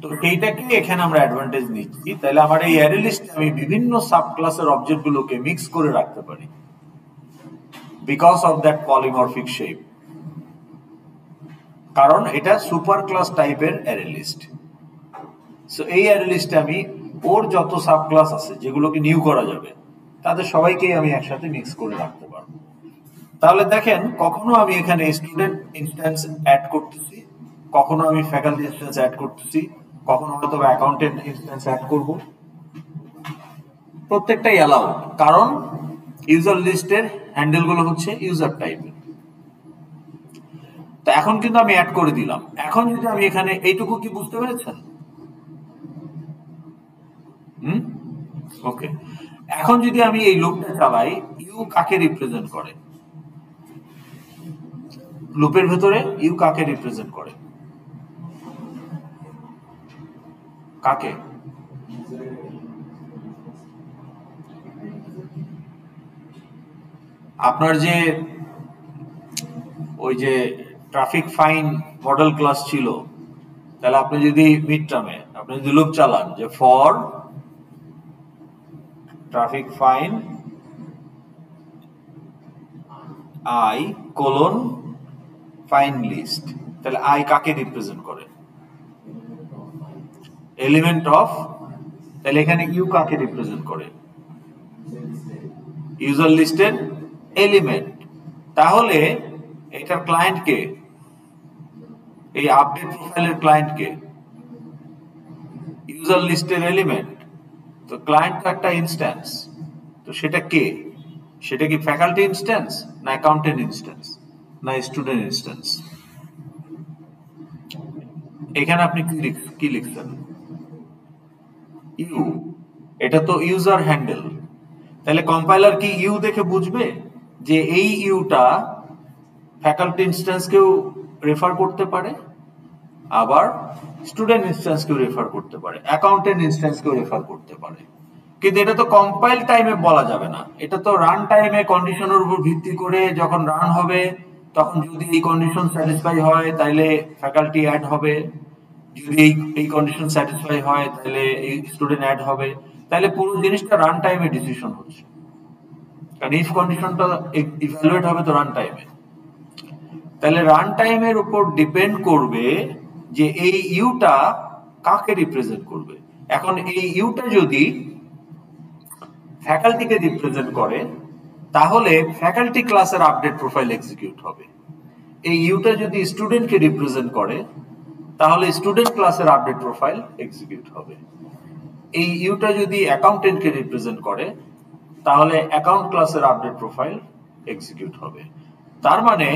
তো এইটাকে এখানে আমরা অ্যাডভান্টেজ নিচ্ছি। তাহলে আমার এই অ্যারে লিস্টে আমি বিভিন্ন সাব ক্লাসের অবজেক্ট গুলোকে মিক্স করে রাখতে পারি because of that polymorphic shape. কারণ এটা সুপার ক্লাস টাইপের অ্যারে লিস্ট। সো এই অ্যারে লিস্টে আমি ওর যত সাব ক্লাস আছে যেগুলোকে নিউ করা যাবে তাদের সবাইকেই আমি একসাথে মিক্স করে রাখতে পারবো। তাহলে দেখেন, কখনো আমি এখানে স্টুডেন্ট ইনস্ট্যান্স অ্যাড করতেছি, কখনো আমি ফ্যাকাল্টি ইনস্ট্যান্স অ্যাড করতেছি, কখনো হয়তো অ্যাকাউন্টেন্ট ইনস্ট্যান্স অ্যাড করব। প্রত্যেকটাই অ্যালাউ, কারণ ইউজার লিস্টের হ্যান্ডেল গুলো হচ্ছে ইউজার টাইপের। তো এখন কিন্তু আমি অ্যাড করে দিলাম। এখন যদি আমি এখানে এইটুকু কি বুঝতে পেরেছেন? ওকে, এখন যদি আমি এই লুপটা চালাই, ইউ কাকে রিপ্রেজেন্ট করে? লুপের ভেতরে ইউ কাকে রিপ্রেজেন্ট করে? কাকে? আপনার যে ওই যে ট্রাফিক ফাইন মডেল ক্লাস ছিল, তাহলে আপনি যদি মিড টার্মে আপনি যদি লুপ চালান যে for traffic fine i colon fine list, তাহলে আই কাকে রিপ্রেজেন্ট করে? Element of. তাহলে এখানে ইউ কাকে রিপ্রেজেন্ট করে? ইউজার লিস্টের এলিমেন্ট। তাহলে এটার ক্লায়েন্ট কে? এই আপডেট প্রোফাইলের ক্লায়েন্টকে ইউজার লিস্টের এলিমেন্ট, তো ক্লায়েন্ট তো একটা ইনস্ট্যান্স, তো সেটা কে? সেটা কি ফ্যাকাল্টি ইনস্ট্যান্স, না অ্যাকাউন্টেন্ট ইনস্ট্যান্স, না স্টুডেন্ট ইনস্ট্যান্স? এখানে আপনি কি লিখছেন? ইউ, এটা তো ইউজার হ্যান্ডেল। তাহলে কম্পাইলার কি ইউ দেখে বুঝবে যে এই ইউটা ফ্যাকাল্টি ইনস্ট্যান্সকেও রেফার করতে পারে, আবার স্টুডেন্ট ইনস্ট্যান্সকেও রেফার করতে পারে, অ্যাকাউন্টেন্ট ইনস্ট্যান্সকেও রেফার করতে পারে? কিন্তু এটা তো কম্পাইল টাইমে বলা যাবে না, এটা তো রান টাইমে কন্ডিশনের উপর ভিত্তি করে যখন রান হবে তখন যদি এই কন্ডিশন স্যাটিসফাই হয় তাহলে ফ্যাকাল্টি অ্যাড হবে, যদি এই কন্ডিশন স্যাটিসফাই হয় তাহলে এই স্টুডেন্ট অ্যাড হবে। তাহলে পুরো জিনিসটা রান টাইমে ডিসিশন হচ্ছে, কারণ ইফ কন্ডিশনটা ইভ্যালুয়েট হবে তো রান টাইমে। তাহলে রান টাইমের উপর ডিপেন্ড করবে যে এই ইউটা কাকে রিপ্রেজেন্ট করবে। এখন এই ইউটা যদি ফ্যাকাল্টিকে রিপ্রেজেন্ট করে তাহলে ফ্যাকাল্টি ক্লাসের আপডেট প্রোফাইল এক্সিকিউট হবে। এই ইউটা যদি স্টুডেন্টকে রিপ্রেজেন্ট করে তাহলে স্টুডেন্ট ক্লাসের আপডেট প্রোফাইল এক্সিকিউট হবে। এই ইউটা যদি অ্যাকাউন্টেন্টকে রিপ্রেজেন্ট করে তাহলে অ্যাকাউন্ট ক্লাসের আপডেট প্রোফাইল এক্সিকিউট হবে। তার মানে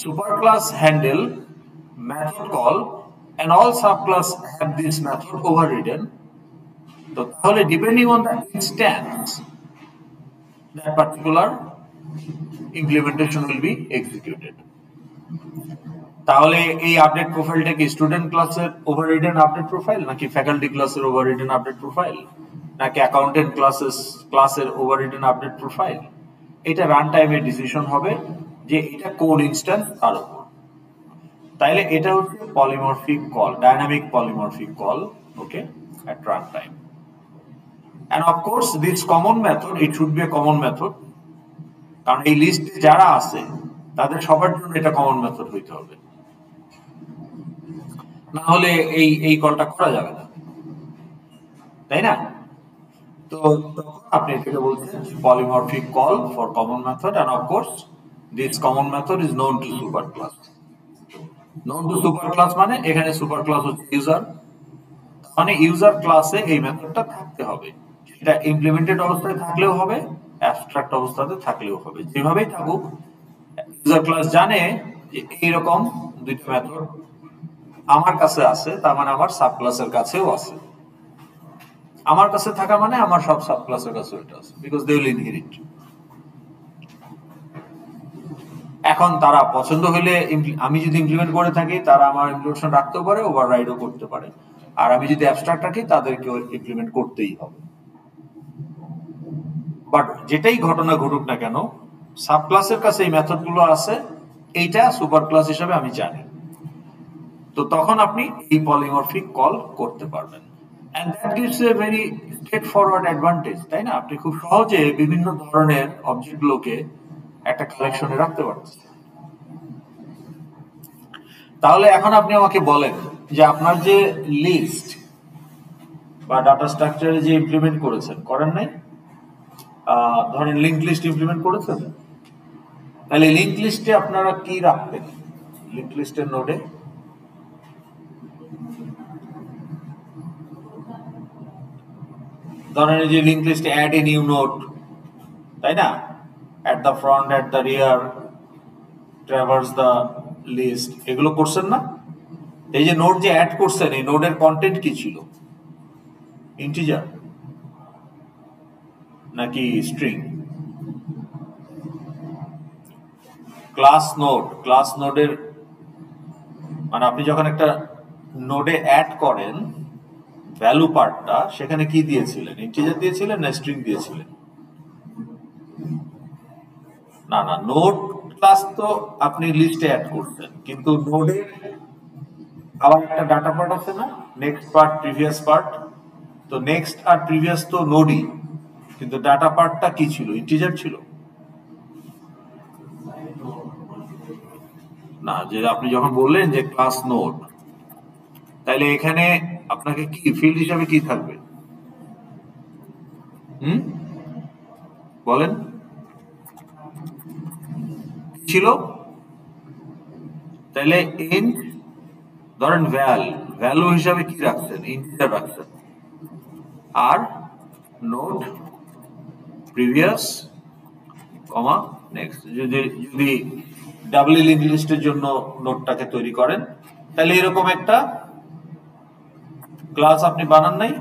super class handle method call and all subclass have this method overridden. তো তাহলে depending on the instance that particular implementation will be executed. তাহলে এই আপডেট প্রোফাইলটা কি স্টুডেন্ট ক্লাসের ওভাররিডেন আপডেট প্রোফাইল, নাকি ফ্যাকাল্টি ক্লাসের ওভাররিডেন আপডেট প্রোফাইল, নাকি অ্যাকাউন্টেন্ট ক্লাসের ওভাররিডেন আপডেট প্রোফাইল? এটা রান টাইমে ডিসিশন হবে যে এটা কোন ইনস্ট্যান্স তার উপর। তাইলে এটা হচ্ছে polymorphic call, dynamic polymorphic call, okay, at runtime. And of course this common method, it should be a common method, কারণ এই লিস্টে যারা আছে তাদের সবার জন্য এটা কমন মেথড হইতে হবে, না হলে এই কলটা করা যাবে না, তাই না? তো আপনি এটাকে বলছেন polymorphic call for common method, and of course this common method is known to superclass. known to superclass মানে এখানে সুপারক্লাস হচ্ছে ইউজার, মানে ইউজার ক্লাসে এই মেথডটা থাকতে হবে। সেটা ইমপ্লিমেন্টেড অবস্থায় থাকলেও হবে, অ্যাবস্ট্রাক্ট অবস্থাতে থাকলেও হবে, যেভাবেই থাকুক ইউজার ক্লাস জানে যে এইরকম দুইটা মেথড আমার কাছে আছে, তার মানে আমার সাব ক্লাসের কাছেও আছে। আমার কাছে থাকা মানে আমার সব সাব ক্লাসের কাছেও এটা আছে, বিকজ দে উইল ইনহেরিট। এখন তারা পছন্দ হলে আমি যদি ইমপ্লিমেন্ট করে থাকি তারা আমার ইমপ্লিমেন্টেশন রাখতেও পারে, ওভাররাইডও করতে পারে, আর আমি যদি অ্যাবস্ট্রাক্ট রাখি তাদেরকে ইমপ্লিমেন্ট করতেই হবে। বাট যেটাই ঘটনা ঘটুক না কেন সাব ক্লাসের কাছে এই মেথডগুলো আছে, এইটা সুপার ক্লাস হিসেবে আমি জানি, তো তখন আপনি এই পলিমরফিক কল করতে পারবেন। and that gives a very straightforward advantage, তাই না? আপনি খুব সহজে বিভিন্ন ধরনের অবজেক্টগুলোকে একটা কালেকশনে রাখতে পারছেন। তাহলে এখন আপনি আমাকে বলেন যে আপনার যে লিস্ট বা ডাটা স্ট্রাকচারে যে ইমপ্লিমেন্ট করেন নাই, ধরেন লিঙ্ক লিস্ট ইমপ্লিমেন্ট করেছেন, তাহলে লিঙ্ক লিস্টে আপনারা কি রাখবেন? লিঙ্ক লিস্টের নোডে ধরেন যে লিঙ্ক লিস্টে অ্যাড এ নিউ নোড, তাই না? at the front, at the rear, traverse the list, এগুলো করছেন না? এই যে নোড যে অ্যাড করছেন, এই নোডের কন্টেন্ট কি ছিল? ইন্টিজার নাকি স্ট্রিং? ক্লাস নোডের মানে আপনি যখন একটা নোডে অ্যাড করেন ভ্যালু পার্টটা, সেখানে কি দিয়েছিলেন? ইন্টিজার দিয়েছিলেন না স্ট্রিং দিয়েছিলেন? না, নোড ক্লাস তো আপনি লিস্টে অ্যাড করছেন, কিন্তু নোডে আবার একটা ডাটা পার্ট আছে না, নেক্সট পার্ট, প্রিভিয়াস পার্ট। তো নেক্সট আর প্রিভিয়াস তো নোডই, কিন্তু ডাটা পার্টটা কি ছিল? ইন্টিজার ছিল না। যে আপনি যখন বললেন যে ক্লাস নোড, তাহলে এখানে আপনাকে কি ফিল্ড হিসাবে কি থাকবে? বলেন ছিল? তাহলে ইন্ট ধরেন ভ্যালু হিসাবে কি রাখছেন, ইন্টিজার রাখছেন, আর নোট প্রিভিয়াস কমা নেক্সট। যদি ডাবল লিঙ্ক লিস্টের জন্য নোটটাকে তৈরি করেন, তাহলে এরকম একটা ক্লাস আপনি বানান নাই,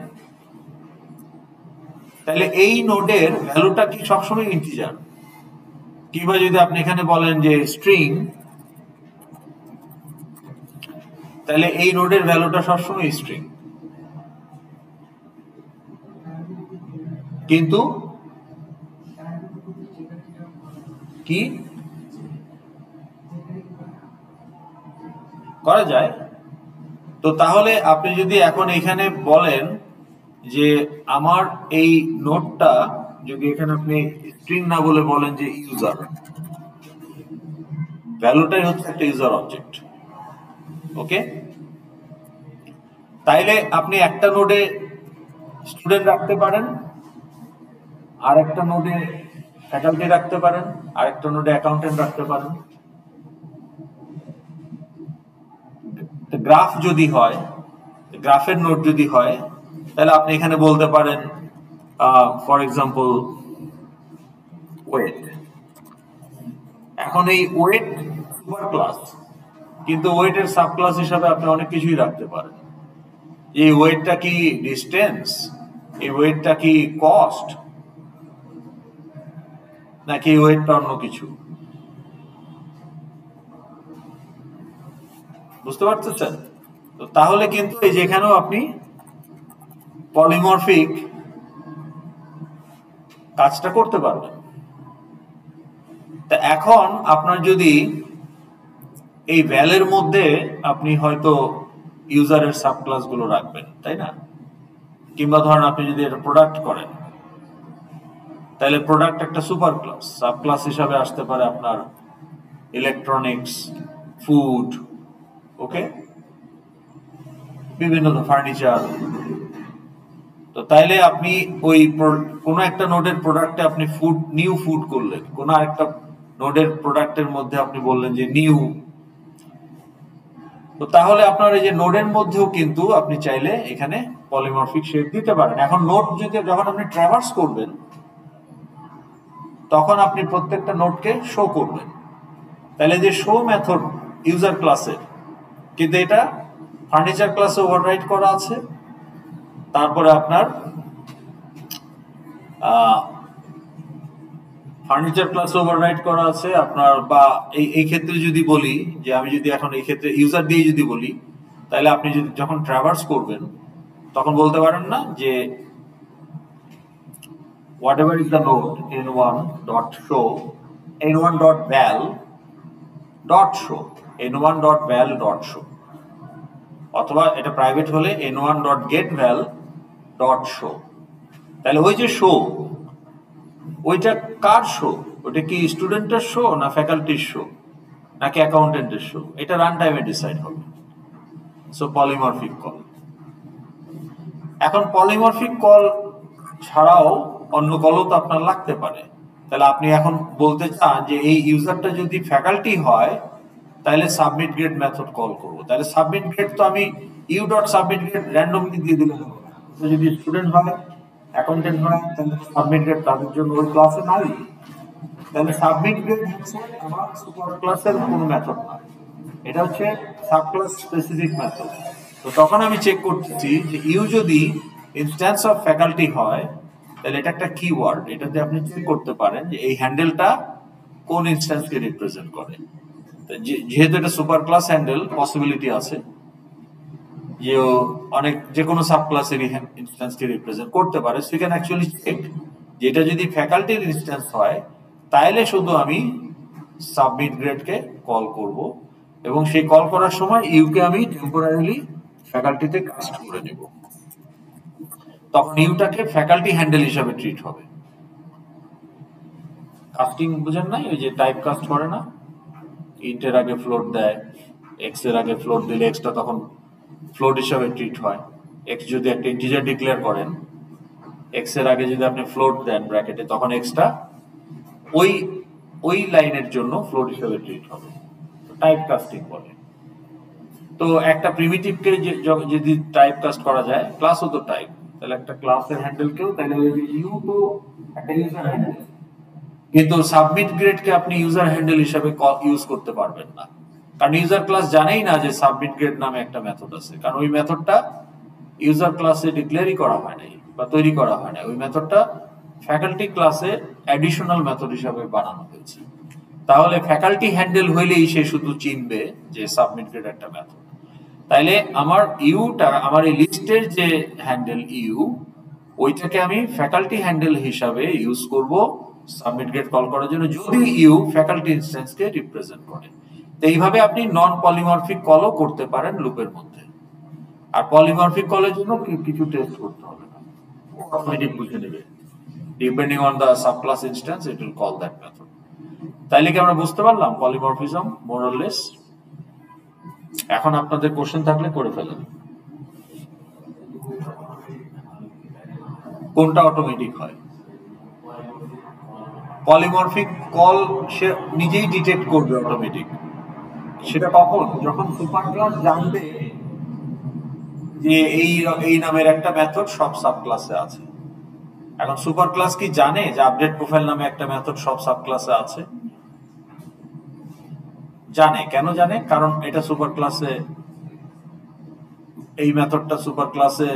তাহলে এই নোডের ভ্যালুটা কি সবসময় ইন্টিজার। কিংবা যদি আপনি এখানে বলেন যে স্ট্রিং, তাহলে এই নোডের ভ্যালুটা সবসময় স্ট্রিং, কিন্তু কি করা যায়। তো তাহলে আপনি যদি এখন এখানে বলেন যে আমার এই নোটটা, যদি এখানে আপনি স্ট্রিং না বলে বলেন যে ইউজার, ভ্যালুটাই হচ্ছে একটা ইউজার অবজেক্ট, ওকে। তাইলে আপনি একটা নোডে স্টুডেন্ট রাখতে পারেন, আর একটা নোডে ফ্যাকাল্টি রাখতে পারেন, আর একটা নোডে অ্যাকাউন্টেন্ট রাখতে পারেন। গ্রাফ যদি হয়, গ্রাফের নোড যদি হয়, তাহলে আপনি এখানে বলতে পারেন ফর এক্সাম্পল ওয়েট। এখন এই ওয়েট সুপার ক্লাস, কিন্তু ওয়েটের সাব ক্লাস হিসাবে আপনি অনেক কিছুই রাখতে পারেন। এই ওয়েটটা কি ডিস্টেন্স, এই ওয়েটটা কি কস্ট, নাকি এই ওয়েটটা অন্য কিছু, বুঝতে পারতেছেন? তো তাহলে কিন্তু এই যেখানেও আপনি পলিমরফিক কাজটা করতে পারবেন। তা এখন আপনার যদি এই ভ্যালের মধ্যে আপনি হয়তো ইউজারের সাব ক্লাস গুলো রাখবেন, তাই না? কিংবা ধরেন আপনি যদি এটা প্রোডাক্ট করেন, তাহলে প্রোডাক্ট একটা সুপার ক্লাস, সাব ক্লাস হিসাবে আসতে পারে আপনার ইলেকট্রনিক্স, ফুড, ওকে, বিভিন্ন ফার্নিচার। তো তাইলে আপনি ওই কোন একটা নোডের প্রোডাক্টে আপনি ফুড, নিউ ফুড করলেন, কোন আরেকটা নোডের প্রোডাক্টের মধ্যে আপনি বললেন যে নিউ। তো তাহলে আপনার এই যে নোডের মধ্যেও কিন্তু আপনি চাইলে এখানে পলিমরফিক শেপ দিতে পারেন। এখন নোড যদি যখন আপনি ট্রাভার্স করবেন, তখন আপনি প্রত্যেকটা নোডকে শো করবেন। তাহলে যে শো মেথড ইউজার ক্লাসের, কিন্তু এটা ফার্নিচার ক্লাসে ওভাররাইট করা আছে। তারপরে আপনার ফার্নিচার ক্লাসে ওভাররাইট করা আছে আপনার, বা এই ক্ষেত্রে যদি বলি যে আমি যদি এখন এই ক্ষেত্রে ইউজার দিয়ে যদি বলি, তাহলে আপনি যদি যখন ট্রাভার্স করবেন তখন বলতে পারেন না যে whatever is the node n1.show n1.val.show n1.val.show, অথবা এটা প্রাইভেট হলে n1.getval.show। তাহলে ওই যে শো, ওইটা কার শো? ওইটা কি স্টুডেন্টের শো, না ফ্যাকাল্টির শো, নাকি অ্যাকাউন্টেন্টের শো? এটা রান টাইমে ডিসাইড হবে। So polymorphic call. এখন পলিমরফিক কল ছাড়াও অন্য কলও তো আপনার লাগতে পারে। তাহলে আপনি এখন বলতে চান যে এই ইউজারটা যদি ফ্যাকাল্টি হয়, তাহলে সাবমিট গ্রেড মেথড কল করব। তাহলে সাবমিট গ্রেড তো আমি u.submit গ্রেড র্যান্ডমলি দিয়ে দিলাম। যদি স্টুডেন্ট হয়, অ্যাকাউন্টেন্ট হয়, তাহলে সাবমিট গ্রেড তাদের জন্য ওই ক্লাসে নাই। তাহলে সাবমিট গ্রেড হচ্ছে আমার সুপার ক্লাসের কোনো মেথড না, এটা হচ্ছে সাব ক্লাস স্পেসিফিক মেথড। তো তখন আমি চেক করতেছি যে ইউ যদি ইনস্ট্যান্স অফ ফ্যাকাল্টি হয়, তাহলে এটা একটা কিওয়ার্ড, এটাতে আপনি চেক করতে পারেন যে এই হ্যান্ডেলটা কোন ইনস্ট্যান্সকে রিপ্রেজেন্ট করে। যেহেতু এটা সুপার ক্লাস হ্যান্ডেল, পসিবিলিটি আছে যে অনেক যে কোনো সাব ক্লাসেরই ইনস্ট্যান্সকে রিপ্রেজেন্ট করতে পারে। So you can actually check যে এটা যদি ফ্যাকাল্টির ইনস্ট্যান্স হয়, তাহলে শুধু আমি সাবমিট গ্রেডকে কল করব, এবং সেই কল করার সময় ইউকে আমি টেম্পোরারিলি ফ্যাকাল্টিতে কাস্ট করে নেব। তখন ইউটাকে ফ্যাকাল্টি হ্যান্ডেল হিসাবে ট্রিট হবে। কাস্টিং বুঝেন নাই? ওই যে টাইপ কাস্ট করে না, ইন্টের আগে ফ্লোট দেয়, এক্স এর আগে ফ্লোট দিলে এক্সটা তখন ফ্লোট হিসাবে ট্রিট হয়। এক্স যদি একটা ইন্টিজার ডিক্লেয়ার করেন, এক্স এর আগে যদি আপনি ফ্লোট দেন ব্র্যাকেটে, তখন এক্সটা ওই লাইনের জন্য ফ্লোট হিসাবে ট্রিট হবে। টাইপ কাস্টিং বলে। তো একটা প্রিমিটিভকে যদি টাইপ কাস্ট করা যায়, ক্লাসও তো টাইপ, তাহলে একটা ক্লাসের হ্যান্ডেলকেও তাহলে ইউ তো একটা ইউজার হ্যান্ডেল, কিন্তু সাবমিট গ্রেডকে আপনি ইউজার হ্যান্ডেল হিসেবে ইউজ করতে পারবেন না, কারণ ইউজার ক্লাস জানেই না যে সাবমিট গ্রেড নামে একটা মেথড আছে, কারণ ওই মেথডটা ইউজার ক্লাসে ডিক্লেয়ারই করা হয় নাই বা তৈরি করা হয় না, ওই মেথডটা ফ্যাকাল্টি ক্লাসে অ্যাডিশনাল মেথড হিসেবে বানানো হয়েছে। তাহলে ফ্যাকাল্টি হ্যান্ডেল হইলেই সে শুধু চিনবে যে সাবমিট গ্রেড একটা মেথড। তাইলে আমার ইউটা, আমার এই লিস্টের যে হ্যান্ডেল ইউ, ওইটাকে আমি ফ্যাকাল্টি হ্যান্ডেল হিসাবে ইউজ করব সাবমিট গ্রেড কল করার জন্য, যদি ইউ ফ্যাকাল্টি ইনস্ট্যান্সকে রিপ্রেজেন্ট করে। তো এইভাবে আপনি নন পলিমরফিক কলও করতে পারেন লুপের মধ্যে। আর পলিমরফিক কলের জন্য কিছু টেস্ট করতে হবে না, অটোমেটিক বুঝে নেবে, depending on the subclass instance it will call that method. তাইলে কি আমরা বুঝতে পারলাম পলিমরফিজম মোর অর লেস? এখন আপনাদের কোশ্চেন থাকলে করে ফেলেন। কোনটা অটোমেটিক হয়? পলিমরফিক কল সে নিজেই ডিটেক্ট করবে অটোমেটিক। সেটা কখন? যখন সুপার ক্লাস জানবে যে এই নামের একটা মেথড সব সাব ক্লাসে আছে। এখন সুপার ক্লাস কি জানে যে আপডেট প্রোফাইল নামে একটা মেথড সব সাব ক্লাসে আছে? জানে। কেন জানে? কারণ এটা সুপার ক্লাসে, এই মেথডটা সুপার ক্লাসে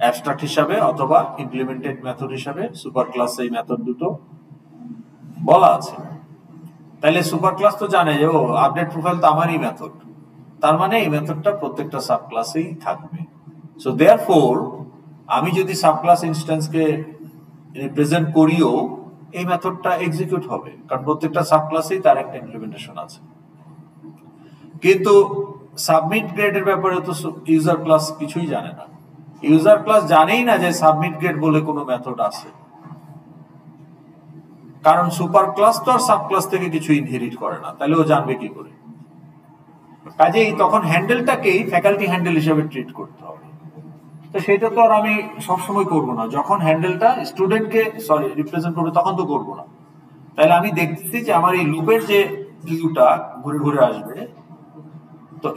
অ্যাবস্ট্রাক্ট হিসাবে অথবা ইমপ্লিমেন্টেড মেথড হিসাবে সুপার ক্লাসে এই মেথড দুটো বলা আছে। তাহলে সুপার ক্লাস তো জানে যে ও আপডেট প্রোফাইল তো আমারই মেথড, তার মানে এই মেথডটা প্রত্যেকটা সাব ক্লাসেই থাকবে। সো দেয়ারফোর আমি যদি সাব ক্লাস ইনস্ট্যান্সকে রিপ্রেজেন্ট করিও এই মেথডটা এক্সিকিউট হবে, কারণ প্রত্যেকটা সাব ক্লাসেই তার একটা ইমপ্লিমেন্টেশন আছে। কিন্তু সাবমিট গ্রেডের ব্যাপারে তো ইউজার ক্লাস কিছুই জানে না। ইউজার ক্লাস জানেই না যে সাবমিট গ্রেড বলে কোনো মেথড আছে, কারণ সুপার ক্লাস তো আর সাব ক্লাস থেকে কিছু ইনহেরিট করে না, তাহলে ও জানবে কি করে? কাজেই তখন হ্যান্ডেলটাকেই ফ্যাকাল্টি হ্যান্ডেল হিসেবে ট্রিট করতে হবে। তো সেটা তো আর আমি সবসময় করবো না, যখন হ্যান্ডেলটা স্টুডেন্টকে রিপ্রেজেন্ট করবে তখন তো করবো না। তাহলে আমি দেখতেছি যে আমার এই লুপের যে ইউটা ঘুরে ঘুরে আসবে, তো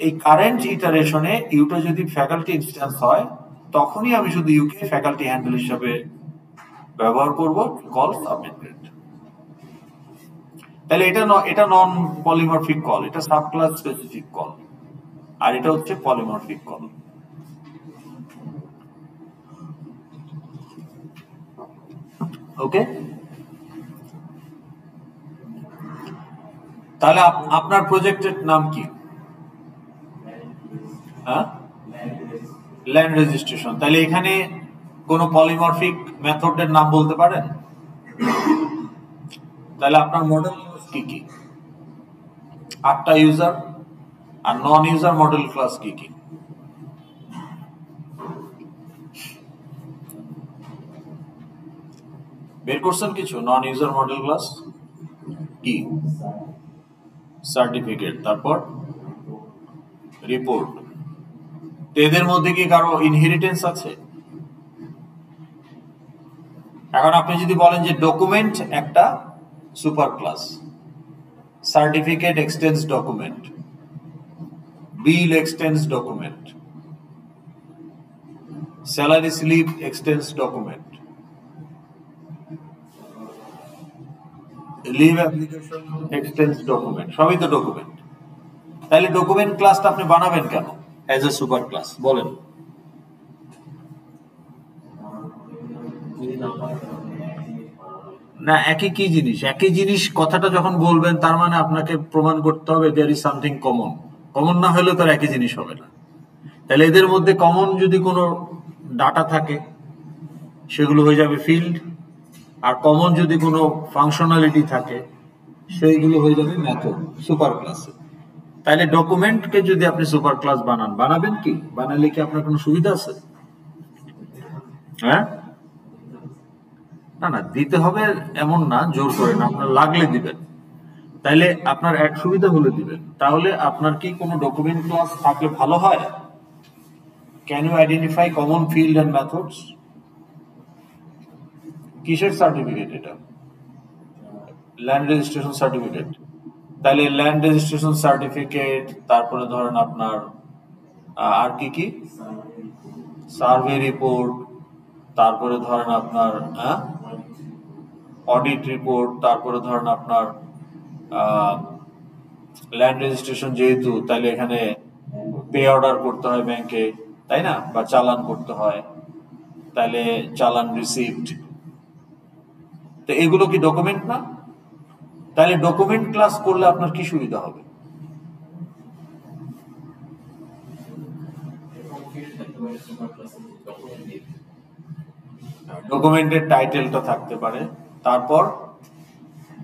এই কারেন্ট ইটারেশনে ইউটা যদি ফ্যাকাল্টি ইনস্ট্যান্স হয় তখনই আমি শুধু ইউকে ফ্যাকাল্টি হ্যান্ডেল হিসেবে ব্যবহার করব কল সাবমিট গ্রেড। তাহলে এটা নন পলিমরফিক কল, এটা সাব ক্লাস স্পেসিফিক কল, আর এটা হচ্ছে পলিমরফিক কল। ওকে, তাহলে আপনার প্রজেক্টের নাম কি? হ্যাঁ, ল্যান্ড রেজিস্ট্রেশন। তাহলে এখানে কোন পলিমরফিক মেথডের নাম বলতে পারেন? তাহলে আপনার মডেল কি কি? 8টা ইউজার আর নন ইউজার মডেল ক্লাস কি কি? বের করছেন কিছু? নন ইউজার মডেল ক্লাস কি? সার্টিফিকেট, তারপর রিপোর্ট। এদের মধ্যে কি কারো ইনহেরিটেন্স আছে? এখন আপনি যদি বলেন যে ডকুমেন্ট একটা সুপার ক্লাস, সার্টিফিকেট এক্সটেন্স ডকুমেন্ট, বিল এক্সটেন্স document, salary slip এক্সটেন্স document, leave application এক্সটেন্স document, সবই তো ডকুমেন্ট। তাহলে ডকুমেন্ট ক্লাসটা আপনি বানাবেন কেন অ্যাজ এ সুপার ক্লাস? বলেন। না, একই কি জিনিস? একই জিনিস কথাটা যখন বলবেন তার মানে আপনাকে প্রমাণ করতে হবে there is something common. Common না হলে তো একই জিনিস হবে না। তাহলে এদের মধ্যে কমন যদি কোনো ডাটা থাকে সেগুলো হয়ে যাবে ফিল্ড, আর কমন যদি কোনো ফাংশনালিটি থাকে সেইগুলো হয়ে যাবে মেথড সুপার ক্লাসে। তাহলে ডকুমেন্টকে যদি আপনি সুপার ক্লাস বানাবেন কি? বানালে কি আপনার কোনো সুবিধা আছে? হ্যাঁ, না না, দিতে হবে এমন না, জোর করে না, আপনার লাগলে দিবেন। তাইলে আপনার এক সুবিধা হলে দিবেন। তাহলে আপনার কি কোনো ডকুমেন্ট ক্লাস থাকলে ভালো হয়? Can you identify common field and methods? কিসের সার্টিফিকেট এটা? Land registration certificate. তাহলে ল্যান্ড রেজিস্ট্রেশন সার্টিফিকেট, তারপরে ধরেন আপনার আর কি সার্ভে রিপোর্ট, তারপরে ধরেন আপনার অডিট রিপোর্ট, তারপরে ধরেন আপনার ল্যান্ড রেজিস্ট্রেশন যেহেতু, তাহলে এখানে পে অর্ডার করতে হয় ব্যাংকে, তাই না, বা চালান করতে হয়, তাহলে চালান রিসিপ্ট, তো এগুলো কি ডকুমেন্ট না? তাহলে ডকুমেন্ট ক্লাস করলে আপনার কি সুবিধা হবে? ডকুমেন্টের টাইটেলটা থাকতে পারে, তারপর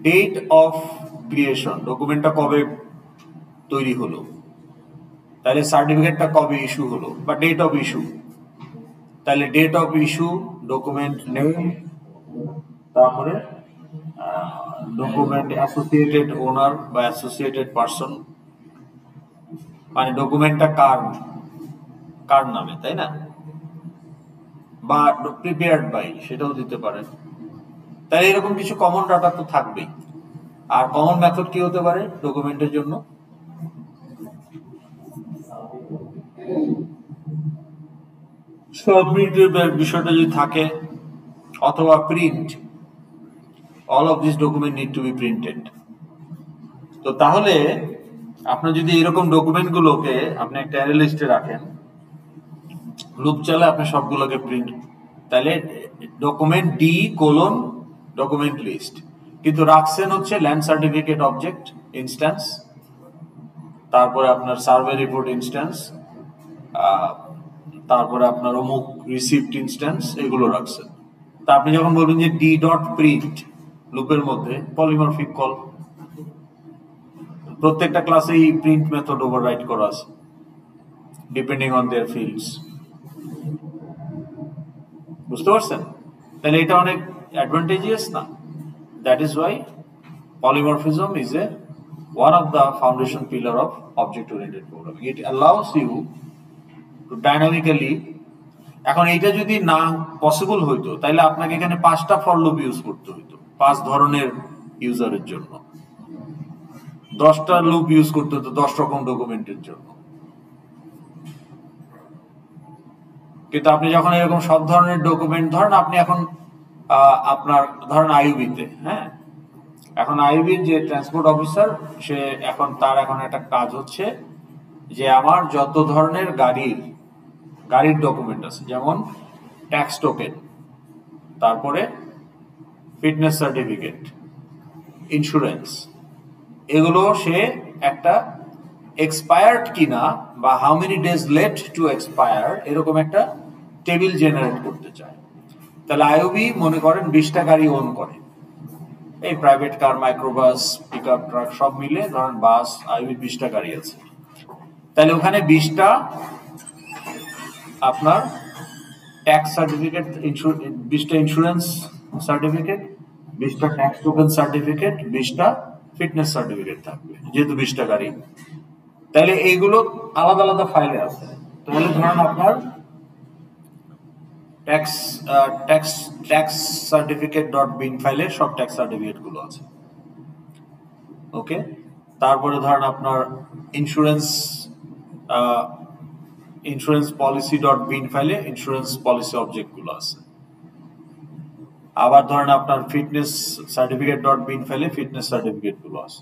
ডেট অফ ক্রিয়েশন, ডকুমেন্টটা কবে তৈরি হলো, তাহলে সার্টিফিকেটটা কবে ইস্যু হলো, বা ডেট অফ ইস্যু, তাহলে date of issue, document name, তারপরে ডকুমেন্ট অ্যাসোসিয়েটেড ওনার বা অ্যাসোসিয়েটেড পারসন, মানে ডকুমেন্টটা কার নামে, তাই না, বা প্রিপেয়ার্ড বাই, সেটাও দিতে পারেন। তাহলে এরকম কিছু কমন ডাটা তো থাকবেই। আর কমন মেথড কি হতে পারে ডকুমেন্টের জন্য? সাবমিটের বিষয়টা যদি থাকে, অথবা print, all of this document need to B printed. তো তাহলে আপনি যদি এরকম ডকুমেন্ট গুলোকে আপনি একটা অ্যারে লিস্টে রাখেন, লুপ চালে আপনি সবগুলোকে প্রিন্ট, তাহলে document d colon document list, কিন্তু রাখছেন হচ্ছে ল্যান্ড সার্টিফিকেট অবজেক্ট ইনস্ট্যান্স, তারপরে আপনার সার্ভে রিপোর্ট ইনস্ট্যান্স, তারপরে আপনার অমুক রিসিপ্ট ইনস্ট্যান্স, এগুলো রাখছেন। তা আপনি যখন বলবেন যে ডি ডট প্রিন্ট লুপের মধ্যে পলিমরফিক কল, প্রত্যেকটা ক্লাসেই প্রিন্ট মেথড ওভাররাইট করা আছে ডিপেন্ডিং অন দেয়ার ফিল্ডস। বুঝতে পারছেন? তাহলে এটা অনেক অ্যাডভান্টেজিয়াস না? That is Y polymorphism is one of the foundation pillar of object oriented programming. It allows you to dynamically, এখন এটা যদি না পসিবল হইতো তাহলে আপনাকে এখানে 5টা ফর লুপ ইউজ করতে হইতো 5 ধরনের ইউজারের জন্য, 10টা লুপ ইউজ করতে হতো 10 রকম ডকুমেন্টের জন্য। কিন্তু আপনি যখন এরকম সব ধরনের ডকুমেন্ট, ধরেন আপনি এখন আপনার ধরেন আইইউবিতে, হ্যাঁ, এখন আইইউবির যে ট্রান্সপোর্ট অফিসার, সে এখন তার এখন একটা কাজ হচ্ছে যে আমার যত ধরনের গাড়ির ডকুমেন্ট আছে, যেমন ট্যাক্স টোকেন, তারপরে ফিটনেস সার্টিফিকেট, ইন্স্যুরেন্স, এগুলো সে একটা এক্সপায়ার্ড কিনা বা how many days late to expire, এরকম একটা টেবিল জেনারেট করতে চায়। তাহলে আইওবি মনে করেন 20টা গাড়ি ওন করে, এই private car, microbus, pickup truck সব মিলে ধরেন বাস, আইওবি 20টা গাড়ি আছে। তাহলে ওখানে 20টা আপনার ট্যাক্স সার্টিফিকেট, 20টা ইন্স্যুরেন্স সার্টিফিকেট, 20টা ট্যাক্স টোকেন সার্টিফিকেট, 20টা ফিটনেস সার্টিফিকেট থাকবে, যেহেতু 20টা গাড়ি। তাহলে এইগুলো আলাদা আলাদা ফাইলে আছে। তাহলে ধরেন আপনার ট্যাক্স সার্টিফিকেট ডট বিন ফাইলে সব ট্যাক্স সার্টিফিকেট গুলো আছে, ওকে। তারপরে ধরেন আপনার ইন্স্যুরেন্স পলিসি ডট বিন ফাইলে ইন্স্যুরেন্স পলিসি অবজেক্ট গুলো আছে। আবার ধরেন আপনার ফিটনেস সার্টিফিকেট ডট বিন ফাইলে ফিটনেস সার্টিফিকেট গুলো আছে।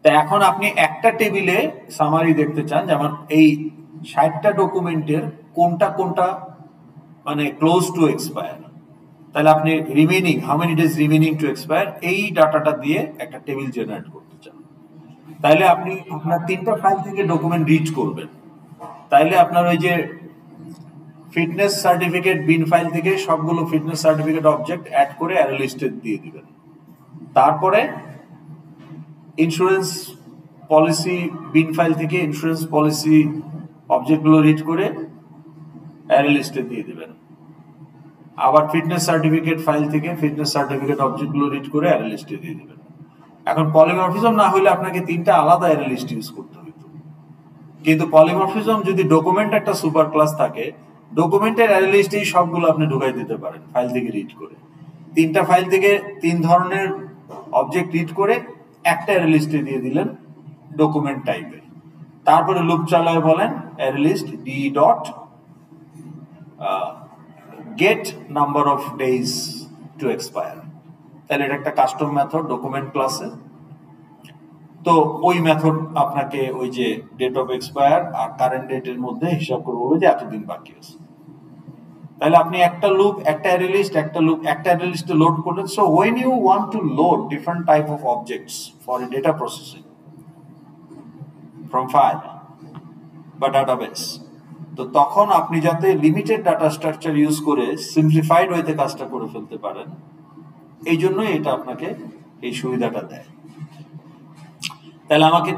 তা এখন আপনি একটা টেবিলে সামারি দেখতে চান, যেমন এই 60টা ডকুমেন্টের কোনটা মানে ক্লোজ টু এক্সপায়ার, তাহলে আপনি remaining how many days remaining to expire, এই ডাটাটা দিয়ে একটা টেবিল জেনারেট করতে চান। তাইলে আপনি আপনার 3টা ফাইল থেকে ডকুমেন্ট রিড করবেন, তাইলে আপনার ওই যে ফিটনেস সার্টিফিকেট বিন ফাইল থেকে সবগুলো ফিটনেস সার্টিফিকেট অবজেক্ট অ্যাড করে অ্যারে লিস্টে দিয়ে দিবেন। তারপরে ইন্স্যুরেন্স পলিসি বিন ফাইল থেকে ইন্স্যুরেন্স পলিসি অবজেক্টগুলো রিড করে অ্যারে লিস্টে দিয়ে দিবেন। আবার ফিটনেস সার্টিফিকেট ফাইল থেকে ফিটনেস সার্টিফিকেট অবজেক্টগুলো রিড করে অ্যারে লিস্টে দিয়ে দিবেন। এখন পলিমরফিজম না হলে আপনাকে 3টা আলাদা অ্যারে লিস্ট ইউজ করতে হতো, কিন্তু পলিমরফিজম যদি ডকুমেন্ট একটা সুপার ক্লাস থাকে, ডকুমেন্টের অ্যারে লিস্টেই সবগুলো আপনি ঢুকাই দিতে পারেন ফাইল থেকে রিড করে। 3টা ফাইল থেকে 3 ধরনের অবজেক্ট রিড করে একটা অ্যারে লিস্টে দিয়ে দিলেন ডকুমেন্ট টাইপের, তারপরে লুপ চালায় বলেন array list d dot get number of days to expire. তাহলে এটা একটা কাস্টম মেথড ডকুমেন্ট ক্লাসে। তো ওই মেথড আপনাকে ওই যে ডেট অফ এক্সপায়ার আর কারেন্ট ডেটের মধ্যে হিসাব করে বলবে যে এতদিন বাকি আছে। তাহলে আপনি একটা লুপ, একটা অ্যারে লিস্ট, একটা লুপ, একটা অ্যারে লিস্টে লোড করলেন। So when you want to load different type of objects for a data processing from file বা database, তো তখন আপনি যাতে লিমিটেড ডাটা স্ট্রাকচার ইউজ করে সিম্পলিফাইড ওয়েতে কাজটা করে ফেলতে পারেন, এই জন্যই এটা আপনাকে এই সুবিধাটা দেয়। তাহলে আমাকে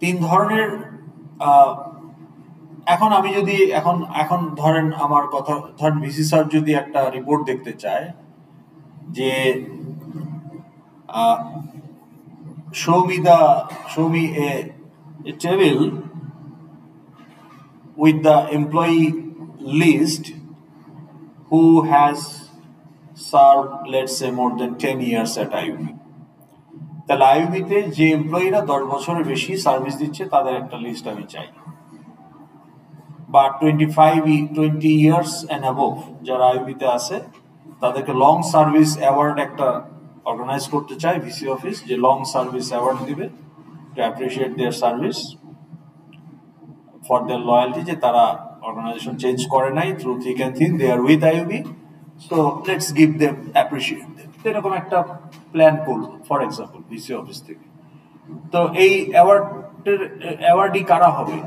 তিন ধরনের এখন আমি যদি এখন ধরেন আমার কথা ধরেন ভিসি স্যার যদি একটা রিপোর্ট দেখতে চায় যে show me a table with the employee list who has served, let's say, more than 10 years at IUB. তাহলে আইইউবিতে যে এমপ্লয়িরা 10 বছরের বেশি সার্ভিস দিচ্ছে তাদের একটা লিস্ট আমি চাই, বা 20 ইয়ার্স অ্যান্ড অ্যাবভ যারা আইইউবিতে আছে তাদেরকে লং সার্ভিস অ্যাওয়ার্ড একটা অর্গানাইজ করতে চাই ভিসি অফিস, যে লং সার্ভিস অ্যাওয়ার্ড দিবে to appreciate their service for their loyalty, যে তারা অর্গানাইজেশন চেঞ্জ করে নাই, through thick and thin they are with IUB, so let's give them, appreciate them. এরকম একটা প্ল্যান করলো ফর এক্সাম্পল ভিসি অফিস থেকে। তো এই অ্যাওয়ার্ডই কারা হবে?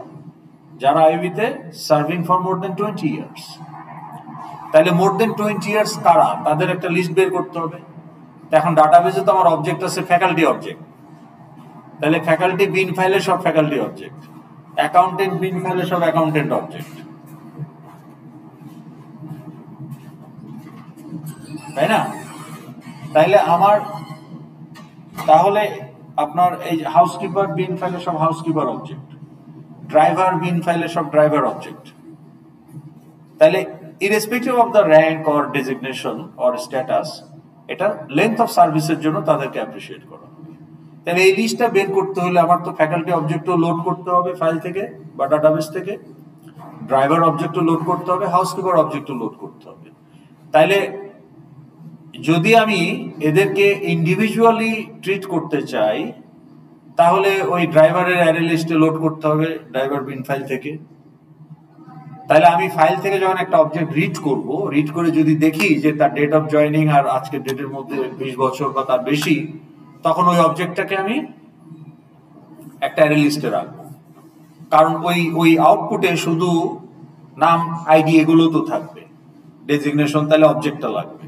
যারা আইইউবিতে serving for more than 20 years. তাহলে মোর দেন 20 ইয়ার্স কারা, তাদের একটা লিস্ট বের করতে হবে। এখন ডাটাবেজে তো আমার অবজেক্ট আছে ফ্যাকাল্টি অবজেক্ট, তাহলে ফ্যাকাল্টি বিন ফাইলে সব ফ্যাকাল্টি অবজেক্ট, অ্যাকাউন্টেন্ট বিন ফাইলে সব অ্যাকাউন্টেন্ট অবজেক্ট, তাই না? তাহলে আপনার এই হাউসকিপার বিন ফাইলে সব হাউসকিপার অবজেক্ট, ড্রাইভার বিন ফাইলে সব ড্রাইভার অবজেক্ট। তাহলে irrespective of the rank or designation or status, এটা লেন্থ অফ সার্ভিসের জন্য তাদেরকে অ্যাপ্রিসিয়েট করা হবে। তাহলে এই লিস্টটা বের করতে হলে আমার তো ফ্যাকাল্টি অবজেক্টও লোড করতে হবে ফাইল থেকে বা ডাটাবেস থেকে, ড্রাইভার অবজেক্টও লোড করতে হবে, হাউসকিপার অবজেক্টও লোড করতে হবে। তাইলে যদি আমি এদেরকে ইন্ডিভিজুয়ালি ট্রিট করতে চাই, তাহলে ওই ড্রাইভারের অ্যারে লিস্টে লোড করতে হবে ড্রাইভার বিন ফাইল থেকে। তাহলে আমি ফাইল থেকে যখন একটা অবজেক্ট রিড করে যদি দেখি যে তার ডেট অফ জয়নিং আর আজকের ডেটের মধ্যে 20 বছর বা তার বেশি, তখন ওই অবজেক্টটাকে আমি একটা অ্যারে লিস্টে রাখবো। কারণ ওই আউটপুটে শুধু নাম, আইডি এগুলো তো থাকবে, ডেজিগনেশন, তাহলে অবজেক্টটা লাগবে।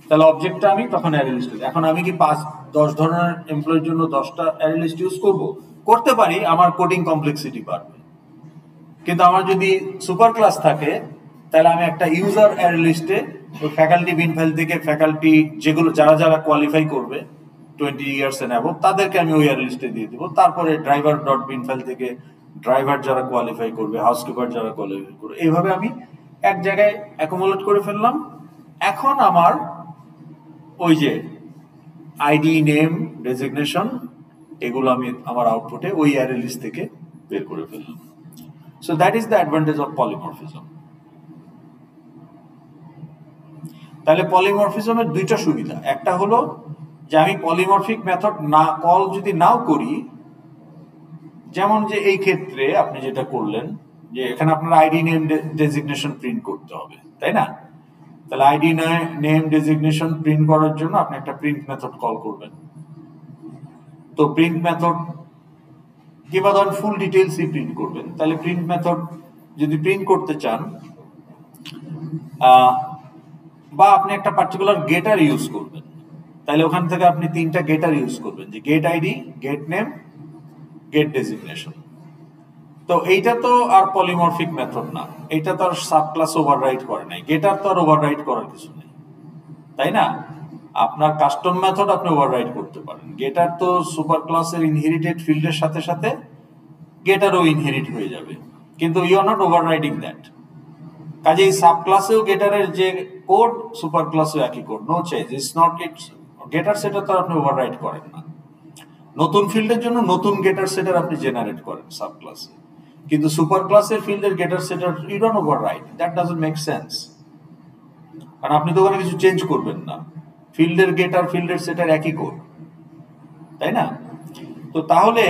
তাহলে অবজেক্টটা আমি তখন অ্যারে লিস্টে, এখন আমি কি 5-10 ধরনের এমপ্লয়ের জন্য 10টা অ্যারে লিস্ট ইউজ করতে পারি, আমার কোডিং কমপ্লেক্সিটি বাড়বে। কিন্তু আমার যদি সুপার ক্লাস থাকে, তাহলে আমি একটা ইউজার অ্যারে লিস্টে ওই ফ্যাকাল্টি বিন ফাইল থেকে ফ্যাকাল্টি যেগুলো যারা কোয়ালিফাই করবে 20 ইয়ার্স এন্ড অ্যাবভ, তাদেরকে আমি ওই অ্যারে লিস্টে দিয়ে দিব। তারপরে ড্রাইভার ডট বিন ফাইল থেকে ড্রাইভার যারা কোয়ালিফাই করবে, হাউসকিপার যারা কোয়ালিফাই করবে, এইভাবে আমি এক জায়গায় অ্যাকুমুলেট করে ফেললাম। এখন আমার ওই যে আইডি, নেম, ডেজিগনেশন, এগুলো আমি আমার আউটপুটে ওই অ্যারে লিস্ট থেকে বের করে ফেললাম। So that is the advantage of polymorphism. তাহলে পলিমরফিজমের দুইটা সুবিধা, একটা হলো যে আমি পলিমরফিক মেথড যদি নাও করি, যেমন যে এই ক্ষেত্রে আপনি যেটা করলেন যে এখানে আপনার আইডি, নেম, ডেজিগনেশন প্রিন্ট করতে হবে, তাই না? তাহলে আইডি, নেম, ডেজিগনেশন প্রিন্ট করার জন্য আপনি একটা প্রিন্ট মেথড কল করবেন। তো প্রিন্ট মেথড কিংবা ধরুন ফুল ডিটেলসই প্রিন্ট করবেন, তাহলে প্রিন্ট মেথড যদি প্রিন্ট করতে চান, বা আপনি একটা পার্টিকুলার গেটার ইউজ করবেন, তাহলে ওখান থেকে আপনি 3টা গেটার ইউজ করবেন, যে get ID, get name, get designation. তো এইটা তো আর পলিমরফিক মেথড না, এইটা তো আর সাব ক্লাস ওভাররাইট করে নাই, গেটার তো আর ওভাররাইট করার কিছু নেই, তাই না? আপনার কাস্টম মেথড আপনি ওভাররাইট করতে পারেন। গেটার তো সুপার ক্লাসের ইনহেরিটেড ফিল্ডের সাথে সাথে গেটারও ইনহেরিট হয়ে যাবে, কিন্তু you are not overriding that. কাজেই সাব ক্লাসেও গেটারের যে কোড, সুপার ক্লাসেও একই code, no change, it's not it's getter, সেটা তো আপনি ওভাররাইট করেন না। নতুন ফিল্ডের জন্য নতুন গেটার সেটার আপনি জেনারেট করেন সাব ক্লাসে, কিন্তু সুপার ক্লাসের ফিল্ডের getter setter you don't overwrite, that doesn't make sense. কারণ আপনি তো ওখানে কিছু চেঞ্জ করবেন না, ফিল্ডের গেটার ফিল্ডের সেটার একই কোড, তাই না? তো তাহলে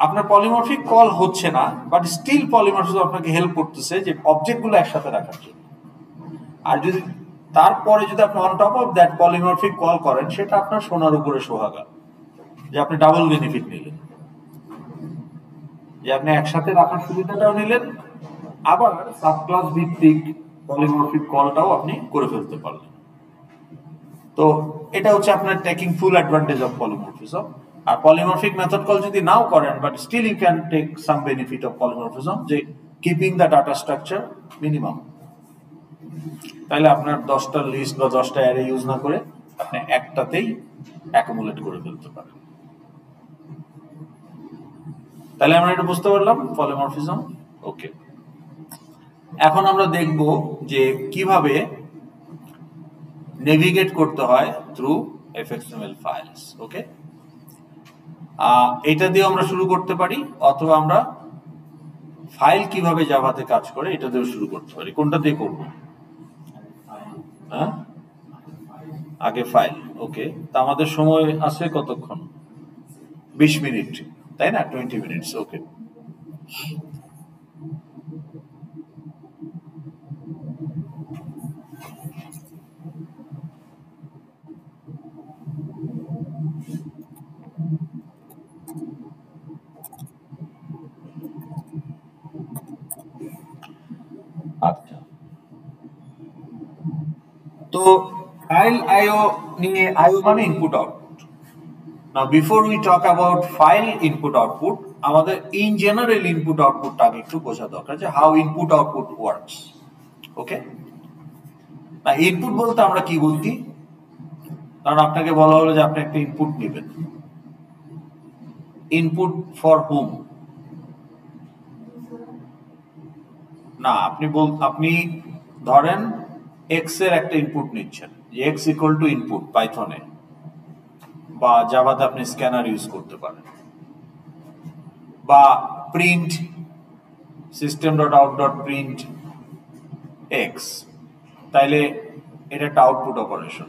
আপনার পলিমরফিক কল হচ্ছে না, বাট স্টিল পলিমরফিজম আপনাকে হেল্প করতেছে যে অবজেক্টগুলো একসাথে রাখার জন্য। আর যদি তারপরে যদি আপনি on top of that polymorphic call করেন, সেটা আপনার সোনার উপরে সোহাগা, যে আপনি ডাবল বেনিফিট নিলেন, যে আপনি একসাথে রাখার সুবিধাটাও নিলেন, আবার সাব ক্লাস ভিত্তিক পলিমরফিক কলটাও আপনি করে ফেলতে পারলেন। তো এটা হচ্ছে আপনার taking full advantage of polymorphism. আর পলিমরফিক মেথড কল যদি নাও করেন, but still you can take some benefit of polymorphism, যে keeping the data structure minimum. তাহলে আপনার 10টা লিস্ট বা 10টা অ্যারে ইউজ না করে আপনি একটাতেই অ্যাকুমুলেট করে ফেলতে পারেন। তাহলে আমরা এটা বুঝতে পারলাম পলিমরফিজম। ওকে, এখন আমরা দেখব যে কিভাবে নেভিগেট করতে হয় থ্রু fxml ফাইলস। ওকে, এটা দিয়ে আমরা শুরু করতে পারি, অথবা আমরা ফাইল কিভাবে জাভাতে কাজ করে এটা দিয়ে শুরু করতে পারি। কোনটা দিয়ে করব? হ্যাঁ, আগে ফাইল। ওকে, তা আমাদের সময় আছে কতক্ষণ? 20 মিনিট, তাই না? 20 মিনিটস। ওকে, আচ্ছা, তো ফাইল আইও নিয়ে, আইও মানে input output. Now before we talk about file input output, আমাদের ইন জেনারেল ইনপুট আউটপুটটা আগে একটু বোঝা দরকার, যে হাউ ইনপুট আউটপুট ওয়ার্কস। ওকে, না ইনপুট বলতে আমরা কি বুঝি? কারণ আপনাকে বলা হলো যে আপনি একটা ইনপুট নেবেন, ইনপুট ফর হুম? না, আপনি ধরেন এক্স এর একটা ইনপুট নিচ্ছেন, এক্স ইকুয়াল টু ইনপুট পাইথনে বা জাভাতে আপনি স্ক্যানার ইউজ করতে পারেন, বা print system dot out dot print x, তাইলে এটা একটা আউটপুট অপারেশন।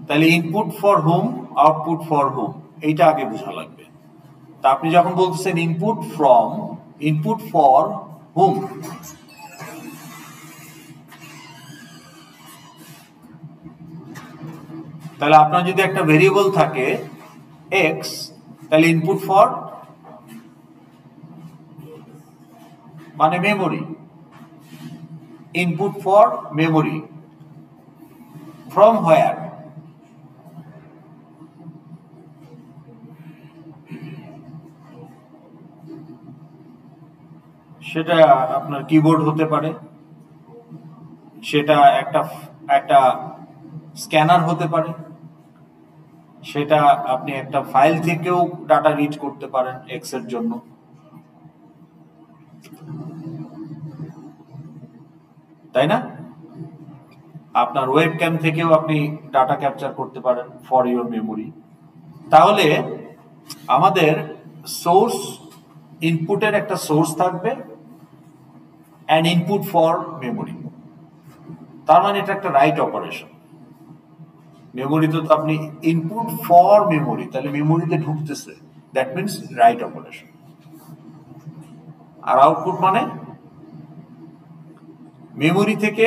তাহলে input for whom, output for whom, এইটা আগে বোঝা লাগবে। তা আপনি যখন বলতেছেন input from, input for whom, তাহলে আপনার যদি একটা ভেরিয়েবল থাকে এক্স, তাহলে ইনপুট ফর মানে memory, input for memory, from where? সেটা আপনার কিবোর্ড হতে পারে, সেটা একটা একটা স্ক্যানার হতে পারে, সেটা আপনি একটা ফাইল থেকেও ডাটা রিড করতে পারেন এক্স এর জন্য, তাই না? আপনার ওয়েবক্যাম থেকেও আপনি ডাটা ক্যাপচার করতে পারেন ফর ইওর মেমোরি। তাহলে আমাদের সোর্স, ইনপুটের একটা সোর্স থাকবে অ্যান্ড ইনপুট ফর মেমোরি, তার মানে এটা একটা রাইট অপারেশন। মেমোরিতে তো আপনি ইনপুট ফর মেমোরি, তাহলে মেমোরিতে ঢুকতেছে, দ্যাট মিনস রাইট অপারেশন। আর আউটপুট মানে মেমোরি থেকে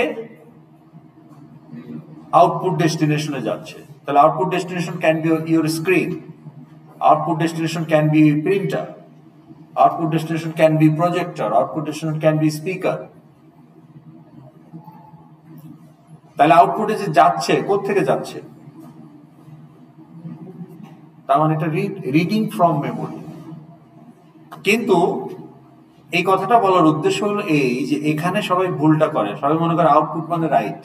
আউটপুট ডেস্টিনেশনে যাচ্ছে, তাহলে output destination can be your screen, output destination can be printer, output destination can be projector, output destination can be speaker. তাহলে আউটপুটে যে যাচ্ছে, কোত্থেকে যাচ্ছে? তার মানে এটা রিডিং ফ্রম মেমোরি। কিন্তু এই কথাটা বলার উদ্দেশ্য হলো এই, যে এখানে সবাই ভুলটা করে, সবাই মনে করে আউটপুট মানে রাইট,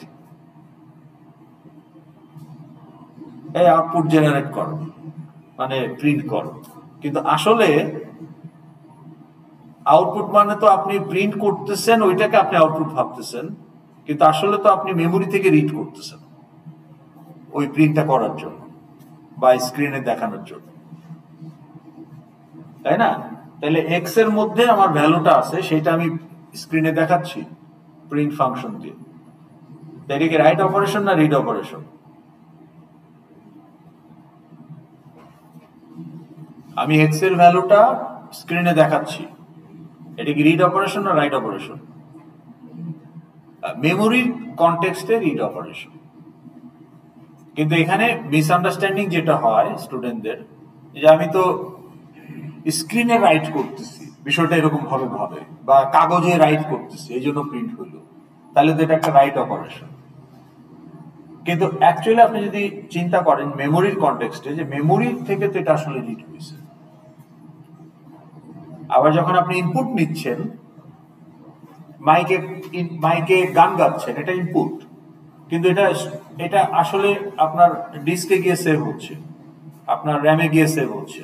এই আউটপুট জেনারেট করো মানে প্রিন্ট করো। কিন্তু আসলে আউটপুট মানে তো আপনি প্রিন্ট করতেছেন, ওইটাকে আপনি আউটপুট ভাবতেছেন, কিন্তু আসলে তো আপনি মেমোরি থেকে রিড করতেছেন ওই প্রিন্টটা করার জন্য বা স্ক্রিনে দেখানোর জন্য। তাই না? তাহলে এক্স এর মধ্যে আমার ভ্যালুটা আছে, সেটা আমি স্ক্রিনে দেখাচ্ছি প্রিন্ট ফাংশন দিয়ে। এটা কি রাইট অপারেশন না রিড অপারেশন? আমি এক্স এর ভ্যালুটা স্ক্রিনে দেখাচ্ছি, এটা কি রিড অপারেশন না রাইট অপারেশন? মেমোরির কনটেক্সটে রিড অপারেশন। কিন্তু এখানে মিসআন্ডারস্ট্যান্ডিং যেটা হয় স্টুডেন্টদের, যে আমি তো স্ক্রিনে রাইট করতেছি, বিষয়টা এরকম ভাবে ভাবে, বা কাগজে রাইট করতেছি এই জন্য প্রিন্ট হইলো, তাহলে তো এটা একটা রাইট অপারেশন। কিন্তু অ্যাকচুয়ালি আপনি যদি চিন্তা করেন মেমোরির কনটেক্সটে, যে মেমোরি থেকে তো এটা আসলে রিড হয়েছে। আবার যখন আপনি ইনপুট নিচ্ছেন, মাইকে গান গাচ্ছেন, এটা ইনপুট, কিন্তু এটা আসলে আপনার ডিস্কে গিয়ে সেভ হচ্ছে, আপনার র্যামে গিয়ে সেভ হচ্ছে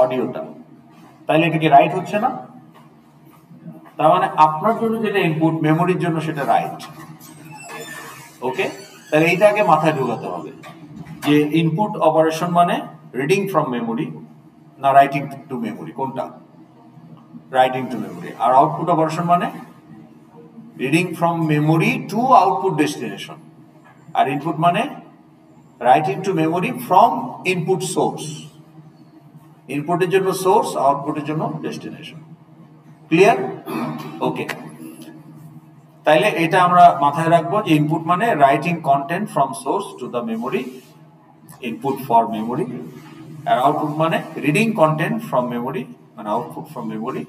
অডিওটা, তাইলে এটা কি রাইট হচ্ছে না? তার মানে আপনার জন্য যেটা ইনপুট, মেমোরির জন্য সেটা রাইট। ওকে, তাহলে এইটা আগে মাথায় ঢোকাতে হবে যে ইনপুট অপারেশন মানে রিডিং ফ্রম মেমোরি না রাইটিং টু মেমোরি, কোনটা? Writing to memory. আর আউটপুট অপারেশন মানে reading from memory to output destination. আর ইনপুট মানে writing to memory from input source. ইনপুটের জন্য সোর্স, আউটপুটের জন্য ডেস্টিনেশন। ক্লিয়ার? ওকে, তাইলে এটা আমরা মাথায় রাখবো যে ইনপুট মানে writing content from source to the memory, input for memory. আর আউটপুট মানে রিডিং কন্টেন্ট ফ্রম মেমোরি, মানে আউটপুট ফ্রম মেমোরি।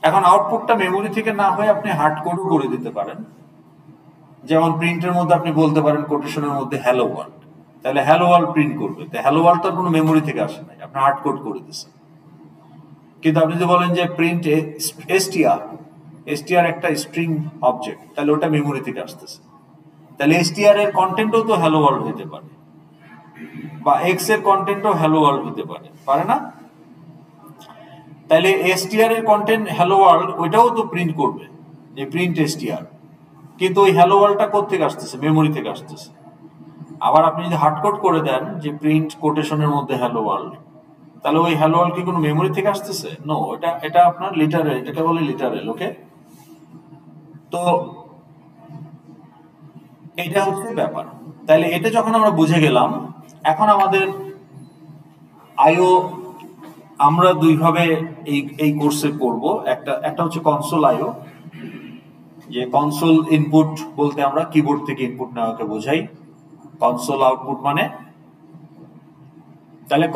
এখন আউটপুটটা মেমোরি থেকে না হয়ে আপনি হার্ড কোডও করে দিতে পারেন। যেমন প্রিন্টের মধ্যে আপনি বলতে পারেন কোটেশনের মধ্যে হ্যালো ওয়ার্ল্ড, তাহলে হ্যালো ওয়ার্ল্ড প্রিন্ট করবে। তো হ্যালো ওয়ার্ল্ড তো কোনো মেমোরি থেকে আসে নাই, আপনি হার্ড কোড করে দিচ্ছেন। কিন্তু আপনি যদি বলেন যে প্রিন্ট এসটিআর, এসটিআর একটা স্ট্রিং অবজেক্ট, তাহলে ওটা মেমোরি থেকে আসতেছে। তাহলে এসটিআর এর কন্টেন্টও তো হ্যালো ওয়ার্ল্ড হতে পারে, বা এক্স এর কন্টেন্টও হ্যালো ওয়ার্ল্ড হতে পারে, পারে না? তাহলে এসটিআর এর কন্টেন্ট হ্যালো ওয়ার্ল্ড, ওইটাও তো প্রিন্ট করবে, যে প্রিন্ট এসটিআর। কিন্তু ওই হ্যালো ওয়ার্ল্ডটা কোথেকে আসতেছে? মেমোরি থেকে আসতেছে। আবার আপনি যদি হার্ড কোড করে দেন যে প্রিন্ট কোটেশনের মধ্যে হ্যালো ওয়ার্ল্ড, তাহলে ওই হ্যালো ওয়ার্ল্ড কি কোনো মেমোরি থেকে আসতেছে? নো, এটা আপনার লিটারেল, এটাকে বলে লিটারেল। ওকে, তো এটা হচ্ছে ব্যাপার। তাহলে এটা যখন আমরা বুঝে গেলাম, এখন আমাদের আইও আমরা দুইভাবে এই কোর্সে করব। একটা হচ্ছে কনসোল আইও, যে কনসোল ইনপুট বলতে আমরা কিবোর্ড থেকে ইনপুট নেওয়াকে বোঝাই। কনসোল আউটপুট মানে, তাহলে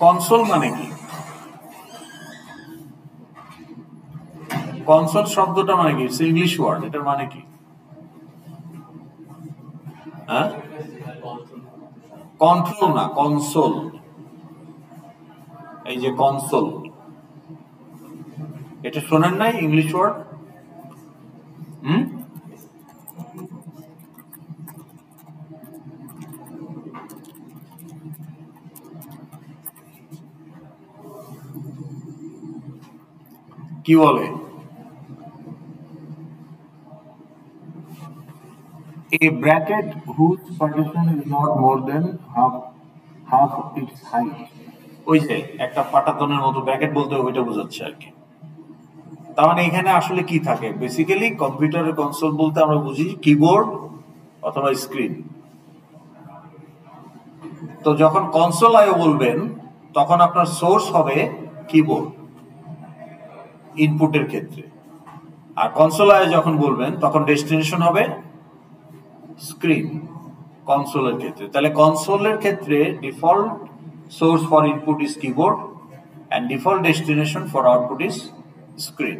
কনসোল মানে কি? কনসোল শব্দটা মানে কি? ইংলিশ ওয়ার্ড, এটার মানে কি? হ্যাঁ, কন্ট্রোল না, কনসোল। এই যে কনসোল, এটা শোনেন নাই ইংলিশ ওয়ার্ড? কি বলে? A bracket whose partition is not more than half its height. ওই যে একটা পাটাতনের মতো ব্র্যাকেট বলতে ওইটা বোঝাচ্ছে আর কি। তার মানে এখানে আসলে কি থাকে? বেসিক্যালি কম্পিউটারের কনসোল বলতে আমরা বুঝি কিবোর্ড অথবা স্ক্রিন। তো যখন কনসোল আইও বলবেন, তখন আপনার সোর্স হবে কিবোর্ড ইনপুটের ক্ষেত্রে, আর কনসোল আইও যখন বলবেন তখন ডেস্টিনেশন হবে স্ক্রিন কনসোলের ক্ষেত্রে। তাহলে কনসোলের ক্ষেত্রে default source for input is keyboard and default destination for output is screen.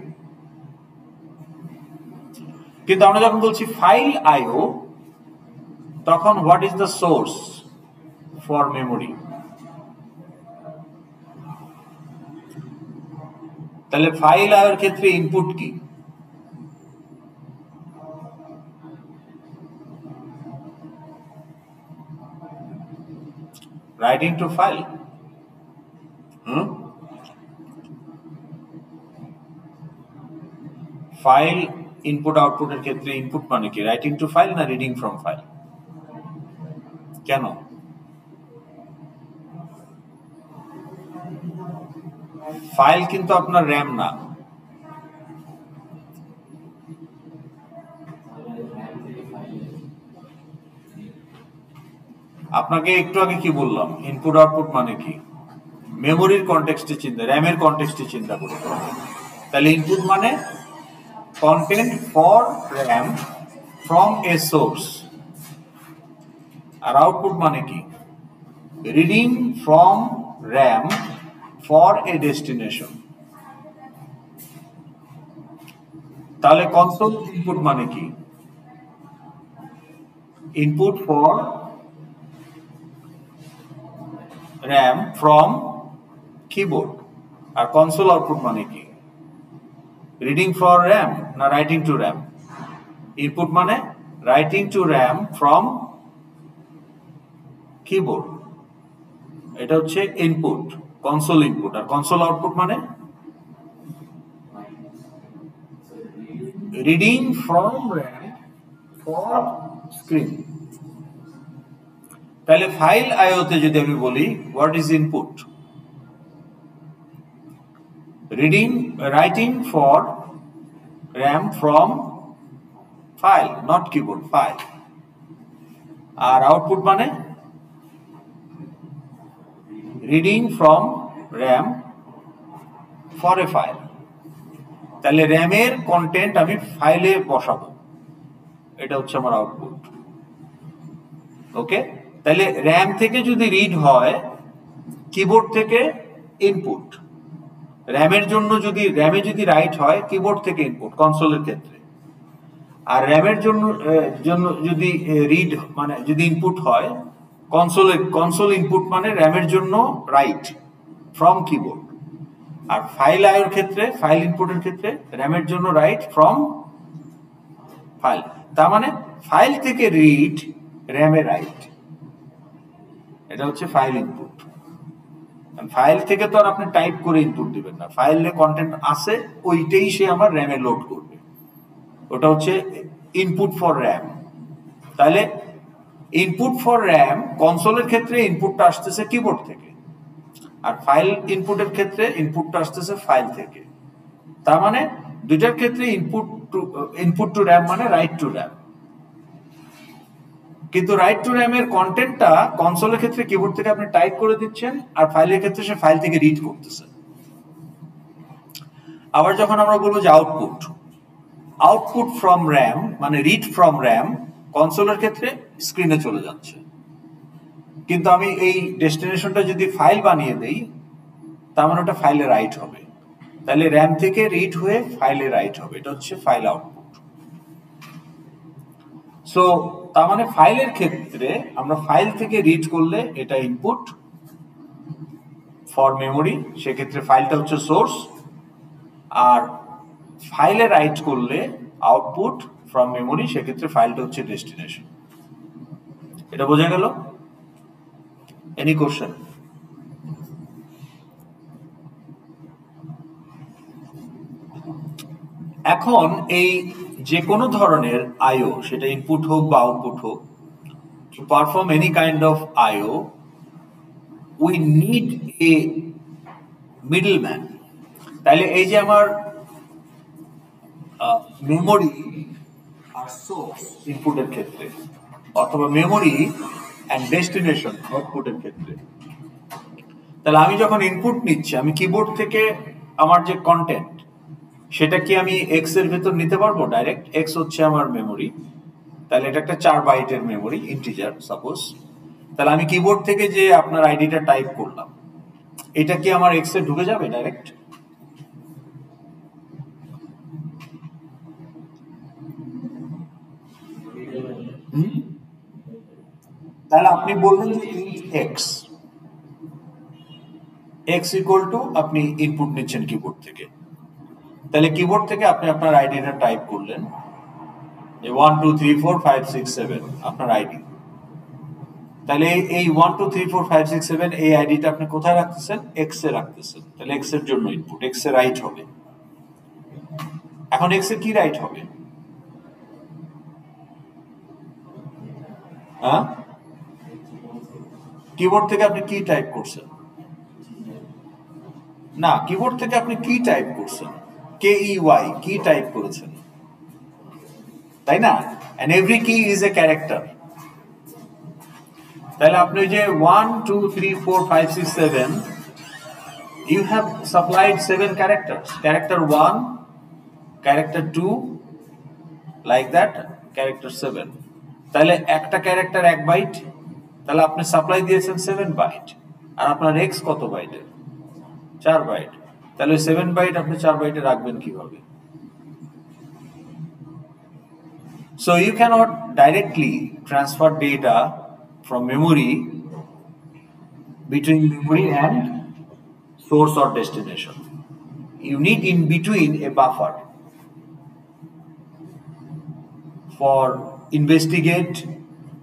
কিন্তু আমরা যখন বলছি ফাইল আইও, তখন what is the source for memory? তাহলে ফাইল আইওর ক্ষেত্রে ইনপুট কি? Writing to file. File input আউটপুটের ক্ষেত্রে ইনপুট মানে কি? রাইটিং টু ফাইল না রিডিং ফ্রম ফাইল? কেন? ফাইল কিন্তু আপনার র্যাম না। আপনাকে একটু আগে কি বললাম, ইনপুট আউটপুট মানে কি, মেমোরির কনটেক্সটে চিন্তা, র্যামের কনটেক্সটে চিন্তা করতে হবে। তাহলে ইনপুট মানে content for RAM from a source, আর আউটপুট মানে কি, reading from RAM for a destination. তাহলে কনসোল ইনপুট মানে কি, input for RAM from keyboard. আর কনসোল আউটপুট মানে কি, রিডিং ফর র্যাম না রাইটিং টু র্যাম। ইনপুট মানে writing to RAM from keyboard, এটা হচ্ছে ইনপুট, কনসোল ইনপুট। আর কনসোল আউটপুট মানে reading from RAM for screen. তাহলে ফাইল আইওতে যদি আমি বলি what is input, reading writing for RAM from file, not keyboard, file. আর আউটপুট মানে reading from RAM for a file. তাহলে র্যামের কন্টেন্ট আমি ফাইলে বসাবো, এটা হচ্ছে আমার আউটপুট। ওকে, তাহলে র্যাম থেকে যদি রিড হয়, কিবোর্ড থেকে ইনপুট। র্যামের জন্য যদি র্যামে যদি রাইট হয়, কিবোর্ড থেকে ইনপুট কনসোলের ক্ষেত্রে। আর র্যামের জন্য যদি রিড মানে যদি ইনপুট হয়, কনসোল ইনপুট মানে র্যামের জন্য রাইট ফ্রম কিবোর্ড। আর ফাইল আইওর ক্ষেত্রে, ফাইল ইনপুটের ক্ষেত্রে র্যামের জন্য রাইট ফ্রম ফাইল। তার মানে ফাইল থেকে রিড, র্যামে রাইট, এটা হচ্ছে ফাইল ইনপুট। ফাইল থেকে তো আর আপনি টাইপ করে ইনপুট দিবেন না, ফাইলে কন্টেন্ট আছে ওইটাই সে আমার র্যামে লোড করবে, ওটা হচ্ছে ইনপুট ফর র্যাম। তাহলে ইনপুট ফর র্যাম কনসোলের ক্ষেত্রে ইনপুটটা আসতেছে কিবোর্ড থেকে, আর ফাইল ইনপুটের ক্ষেত্রে ইনপুটটা আসতেছে ফাইল থেকে। তার মানে দুইটার ক্ষেত্রে ইনপুট টু র্যাম মানে রাইট টু র্যাম। কিন্তু রাইট টু র্যামের কন্টেন্টটা কনসোলের ক্ষেত্রে কিবোর্ড থেকে আপনি টাইপ করে দিচ্ছেন, আর ফাইলের ক্ষেত্রে সে ফাইল থেকে রিড করতেছে। আবার যখন আমরা বলবো যে আউটপুট ফ্রম র্যাম মানে রিড ফ্রম র্যাম, কনসোলের ক্ষেত্রে স্ক্রিনে চলে যাচ্ছে। কিন্তু আমি এই ডেস্টিনেশনটা যদি ফাইল বানিয়ে দেই, তার মানে ওটা ফাইলে রাইট হবে। তাহলে র্যাম থেকে রিড হয়ে ফাইলে রাইট হবে, এটা হচ্ছে ফাইল আউটপুট। সো তার মানে ফাইলের ক্ষেত্রে আমরা ফাইল থেকে রিড করলে এটা ইনপুট ফর মেমোরি, সেক্ষেত্রে ফাইলটা হচ্ছে সোর্স। আর ফাইলে রাইট করলে আউটপুট ফ্রম মেমোরি, সেক্ষেত্রে ফাইলটা হচ্ছে ডেস্টিনেশন। এটা বোঝা গেল? Any question? এখন এই যে কোনো ধরনের আইও, সেটা ইনপুট হোক বা আউটপুট হোক, to perform any kind of IO, we need a middleman. তাহলে এই যে আমার মেমোরি আর সোর্স ইনপুটের ক্ষেত্রে, অথবা মেমোরি অ্যান্ড ডেস্টিনেশন আউটপুটের ক্ষেত্রে, তাহলে আমি যখন ইনপুট নিচ্ছি, আমি কিবোর্ড থেকে আমার যে কন্টেন্ট, সেটা কি আমি এক্স এর ভেতর নিতে পারবো ডাইরেক্ট? এক্স হচ্ছে আমার মেমোরি, তাহলে এটা একটা 4 বাইটের মেমোরি, ইন্টিজার সাপোজ। তাহলে আমি কিবোর্ড থেকে যে আপনার আইডিটা টাইপ করলাম, এটা কি আমার এক্স এ ঢুকে যাবে ডাইরেক্ট? তাহলে আপনি বললেন যে এক্স ইকুয়াল টু, আপনি ইনপুট নিচ্ছেন কিবোর্ড থেকে। তাহলে কিবোর্ড থেকে আপনি আপনার আইডিটা টাইপ করলেন যে 1 2 3 4 5 6 7 আপনার আইডি। তাহলে এই 1 2 3 4 5 6 7 এই আইডিটা আপনি কোথায় রাখতেছেন? এক্স এ রাখতেছেন। তাহলে এক্স এর জন্য ইনপুট, এক্স এ রাইট হবে। এখন এক্স এ কি রাইট হবে? হ্যাঁ, কিবোর্ড থেকে আপনি কি টাইপ করছেন? না, কিবোর্ড থেকে আপনি কি টাইপ করছেন, KEY কি টাইপ করেছেন, তাই না? and every key is a character. তাহলে আপনি যে 1 2 3 4 5 6 7 you have supplied 7 characters. Character 1, character 2, like that, character 7. তাহলে একটা ক্যারেক্টার 1 বাইট, তাহলে আপনি সাপ্লাই দিয়েছেন 7 বাইট, আর আপনার x কত বাইটের? 4 বাইট। তাহলে 7 বাইট আপনি 4 বাইটে রাখবেন কিভাবে? So you cannot directly transfer data from memory between memory and source or destination. You need in between a buffer for investigate,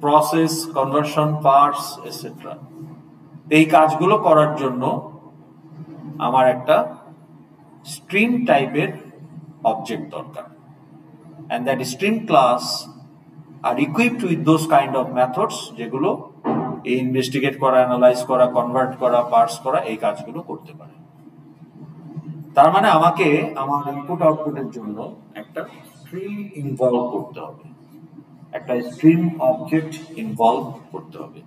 process, conversion, parse, etc. এই কাজগুলো করার জন্য আমার একটা stream টাইপের অবজেক্ট দরকার, and that stream class are equipped with those kind of methods যেগুলো এই ইনভেস্টিগেট করা, অ্যানালাইজ করা, কনভার্ট করা, পার্স করা, এই কাজগুলো করতে পারে। তার মানে আমাকে আমার ইনপুট আউটপুটের জন্য একটা স্ট্রিম ইনভলভ করতে হবে, একটা স্ট্রিম অবজেক্ট ইনভলভ করতে হবে।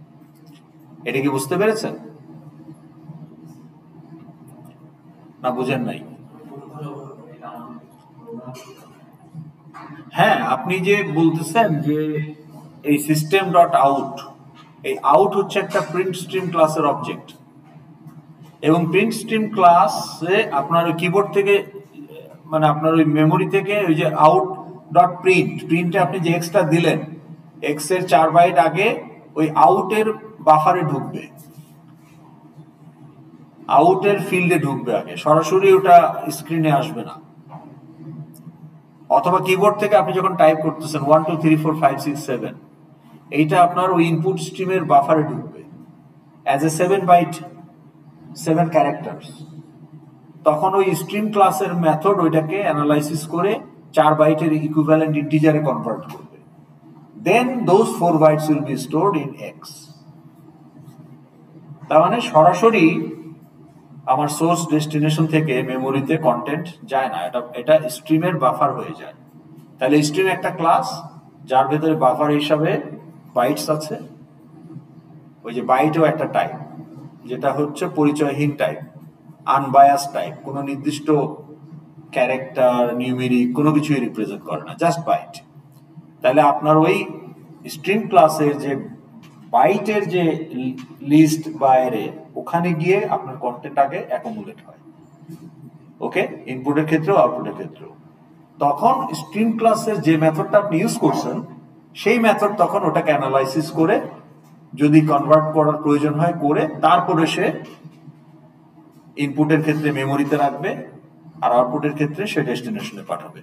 এটা কি বুঝতে পেরেছেন না বুঝেন নাই? হ্যাঁ, আপনি যে বলতেছেন যে এই সিস্টেম ডট আউট, এই আউট হচ্ছে একটা প্রিন্ট স্ট্রিম ক্লাসের অবজেক্ট, এবং প্রিন্ট স্ট্রিম ক্লাসে আপনার ওই কিবোর্ড থেকে, মানে আপনার ওই মেমোরি থেকে ওই যে আউট ডট প্রিন্টে আপনি যে এক্সটা দিলেন, এক্স এর 4 বাইট আগে ওই আউটের বাফারে ঢুকবে, আউটের ফিল্ডে ঢুকবে আগে, সরাসরি ওটা স্ক্রিনে আসবে না। অথবা কিবোর্ড থেকে আপনি যখন টাইপ করতেছেন 1 2 3 4 5 6 7, এইটা আপনার ওই ইনপুট স্ট্রিমের বাফারে ঢুকবে অ্যাজ এ 7 বাইট 7 ক্যারেক্টার্স। তখন ওই স্ট্রিম ক্লাসের মেথড ওইটাকে অ্যানালাইসিস করে 4 বাইটের ইকুইভ্যালেন্ট ইন্টিজারে কনভার্ট করবে। Then those 4 bytes will be stored in x. তার মানে সরাসরি আমার সোর্স ডেস্টিনেশন থেকে মেমোরিতে কন্টেন্ট যায় না, এটা স্ট্রিমের বাফার হয়ে যায়। তাহলে স্ট্রিম একটা ক্লাস যার ভেতরে বাফার হিসাবে বাইটস আছে, ওই যে বাইটও একটা টাইপ, যেটা হচ্ছে পরিচয়হীন টাইপ, আনবায়াস টাইপ, কোনো নির্দিষ্ট ক্যারেক্টার, নিউমেরিক কোনো কিছুই রিপ্রেজেন্ট করে না, জাস্ট বাইট। তাহলে আপনার ওই স্ট্রিম ক্লাসের যে বাইটের যে লিস্ট বাইরে, ওখানে গিয়ে আপনার কন্টেন্ট আগে অ্যাকোমোডেট হয়, ওকে, ইনপুটের ক্ষেত্রেও আউটপুটের ক্ষেত্রেও। তখন স্ট্রিম ক্লাসের যে মেথডটা আপনি ইউজ করছেন, সেই মেথড তখন ওটাকে অ্যানালাইসিস করে, যদি কনভার্ট করার প্রয়োজন হয় করে, তারপরে সে ইনপুটের ক্ষেত্রে মেমোরিতে রাখবে, আর আউটপুটের ক্ষেত্রে সে ডেস্টিনেশনে পাঠাবে।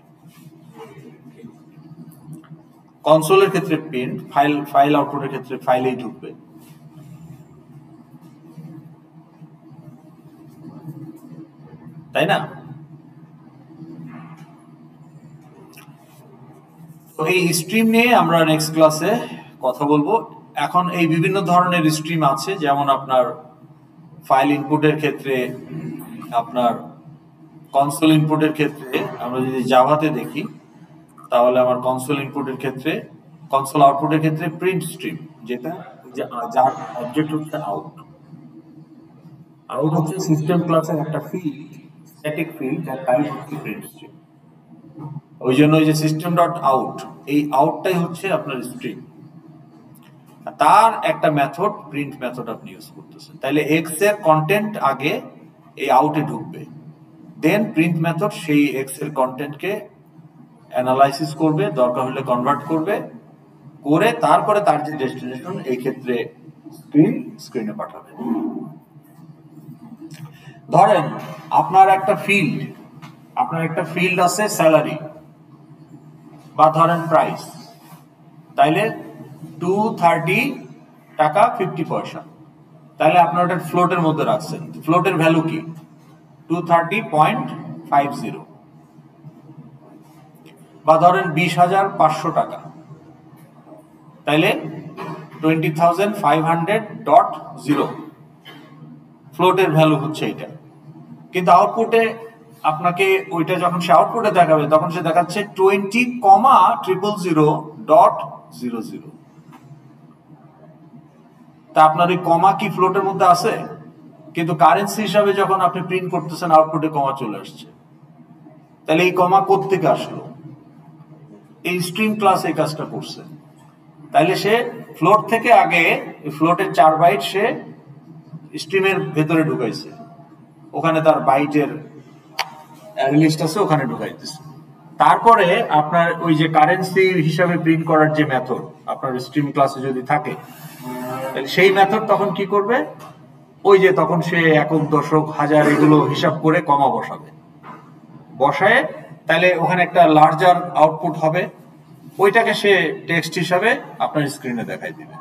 কনসোলের ক্ষেত্রে প্রিন্ট, ফাইল আউটপুটের ক্ষেত্রে ফাইলেই ঢুকবে। তাই না? তো এই স্ট্রিম নিয়ে আমরা নেক্সট ক্লাসে কথা বলবো। এখন এই বিভিন্ন ধরনের স্ট্রিম আছে, যেমন আপনার ফাইল ইনপুটের ক্ষেত্রে, আপনার কনসোল ইনপুটের ক্ষেত্রে আমরা যদি জাভাতে দেখি, তাহলে আমার কনসোল ইনপুটের ক্ষেত্রে, কনসোল আউটপুটের ক্ষেত্রে প্রিন্ট স্ট্রিম, যেটা যার অবজেক্ট হচ্ছে আউট। আউট হচ্ছে সিস্টেম ক্লাসের একটা ফিল্ড, স্ট্যাটিক ফিল্ড, যার টাইপ হচ্ছে প্রিন্ট স্ট্রিম। ওই জন্য ওই যে সিস্টেম ডট আউট, এই আউটটাই হচ্ছে আপনার স্ট্রিম, তার একটা মেথড প্রিন্ট মেথড আপনি ইউজ করতেছেন। তাহলে এক্স এর কন্টেন্ট আগে এই আউটে ঢুকবে, দেন প্রিন্ট মেথড সেই এক্স এর কন্টেন্টকে অ্যানালাইসিস করবে, দরকার হলে কনভার্ট করবে, করে তারপরে তার যে ডেস্টিনেশন, এই ক্ষেত্রে স্ক্রিনে পাঠাবে। ধরেন আপনার একটা ফিল্ড আছে স্যালারি, বা ধরেন প্রাইস, তাইলে 230 টাকা 50 পয়সা, তাহলে আপনার ওটা ফ্লোটের মধ্যে রাখছেন। ফ্লোটের ভ্যালু কি? 230.50। বা ধরেন 20,500 টাকা, তাইলে 20,500.0, ফ্লোটের ভ্যালু হচ্ছে এটা। কিন্তু আউটপুটে আপনাকে ওইটা যখন সে আউটপুটে দেখাবে তখন সে দেখাচ্ছে 20,000.00। তা আপনার এই কমা কি ফ্লোটের মধ্যে আছে? কিন্তু কারেন্সি হিসাবে যখন আপনি প্রিন্ট করতেছেন আউটপুটে কমা চলে আসছে। তাহলে এই কমা কোত্থেকে আসলো? এই স্ট্রিম ক্লাস এই কাজটা করছে। তাইলে সে ফ্লোট থেকে আগে ফ্লোটের 4 বাইট সে স্ট্রিমের ভেতরে ঢুকাইছে, ওখানে তার বাইটের লিস্ট আছে, ওখানে ঢুকাইতেছে। তারপরে আপনার ওই যে কারেন্সি হিসাবে প্রিন্ট করার যে মেথড আপনার স্ট্রিম ক্লাসে যদি থাকে, সেই মেথড তখন কি করবে, ওই যে তখন সে একক দশক হাজার এগুলো হিসাব করে কমা বসাবে, বসায় তাহলে ওখানে একটা লার্জার আউটপুট হবে, ওইটাকে সে টেক্সট হিসাবে আপনার স্ক্রিনে দেখাই দিবে।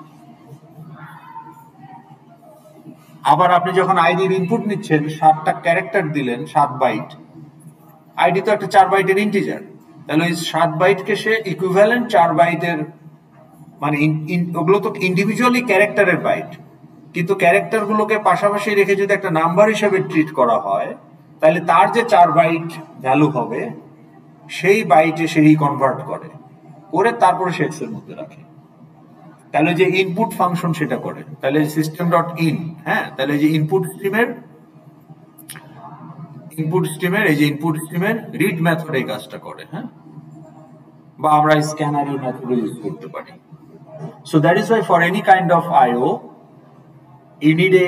আবার আপনি যখন আইডির ইনপুট নিচ্ছেন 7টা ক্যারেক্টার দিলেন, 7 বাইট, আইডি তো একটা 4 বাইটের ইন্টিজার, তাহলে ওই 7 বাইটকে সে ইকুইভ্যালেন্ট 4 বাইটের, মানে ওগুলো তো ইন্ডিভিজুয়ালি ক্যারেক্টারের বাইট, কিন্তু ক্যারেক্টার গুলোকে পাশাপাশি রেখে যদি একটা নাম্বার হিসেবে ট্রিট করা হয়, তাহলে তার যে 4 বাইট ভ্যালু হবে সেই বাইটে সেই কনভার্ট করে তারপরে সে এক্সের মধ্যে রাখে। তাহলে যে ইনপুট ফাংশন সেটা করে, তাহলে সিস্টেম ডট ইন, হ্যাঁ, তাহলে যে ইনপুট স্ট্রিমের এই যে ইনপুট স্ট্রিমের রিড মেথড এই কাজটা করে, হ্যাঁ, বা আমরা স্ক্যানারের মেথড ইউজ করতে পারি। So that is why for any kind of IO you need a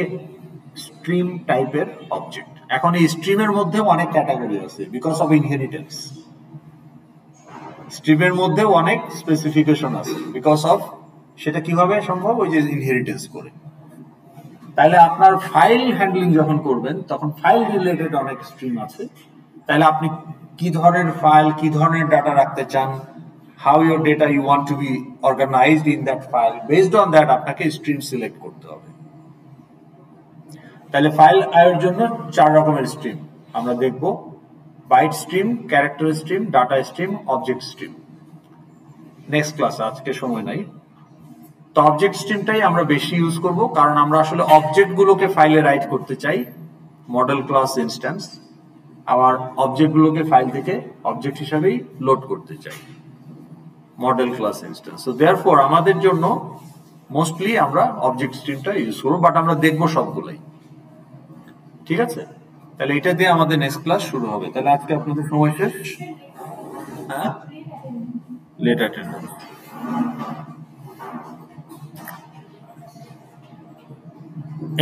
stream টাইপের অবজেক্ট। এখন এই স্ট্রিমের মধ্যে অনেক ক্যাটাগরি আছে বিকজ অফ ইনহেরিটেন্স। স্ট্রিমের মধ্যে অনেক স্পেসিফিকেশন আছে বিকজ অফ সেটা কিভাবে সম্ভব, ওই যে ইনহেরিটেন্স করে। তাহলে আপনার ফাইল হ্যান্ডলিং যখন করবেন তখন ফাইল রিলেটেড অনেক স্ট্রিম আছে। তাহলে আপনি কি ধরনের ফাইল, কি ধরনের ডাটা রাখতে চান, how your data you want to be organized in that file, based on that আপনাকে স্ট্রিম সিলেক্ট করতে হবে। তাহলে ফাইল আয়ের জন্য 4 রকমের স্ট্রিম আমরা দেখব: byte stream, character stream, data stream, object stream. Next ক্লাসে, আজকে সময় নাই। তো অবজেক্ট স্ট্রিমটাই আমরা বেশি ইউজ করব, কারণ আমরা আসলে অবজেক্ট গুলোকে ফাইলে রাইট করতে চাই, মডেল ক্লাস ইনস্ট্যান্স, আবার অবজেক্ট গুলোকে ফাইল থেকে অবজেক্ট হিসাবেই লোড করতে চাই, model class instance. So therefore আমাদের জন্য মোস্টলি আমরা অবজেক্ট স্ট্রিমটা ইউজ করব, বাট আমরা দেখবো সবগুলাই। ঠিক আছে, তাহলে এটা দিয়ে আমাদের নেক্সট ক্লাস শুরু হবে। তাহলে আজকে আপনাদের সময় শেষ। হ্যাঁ, late attendance.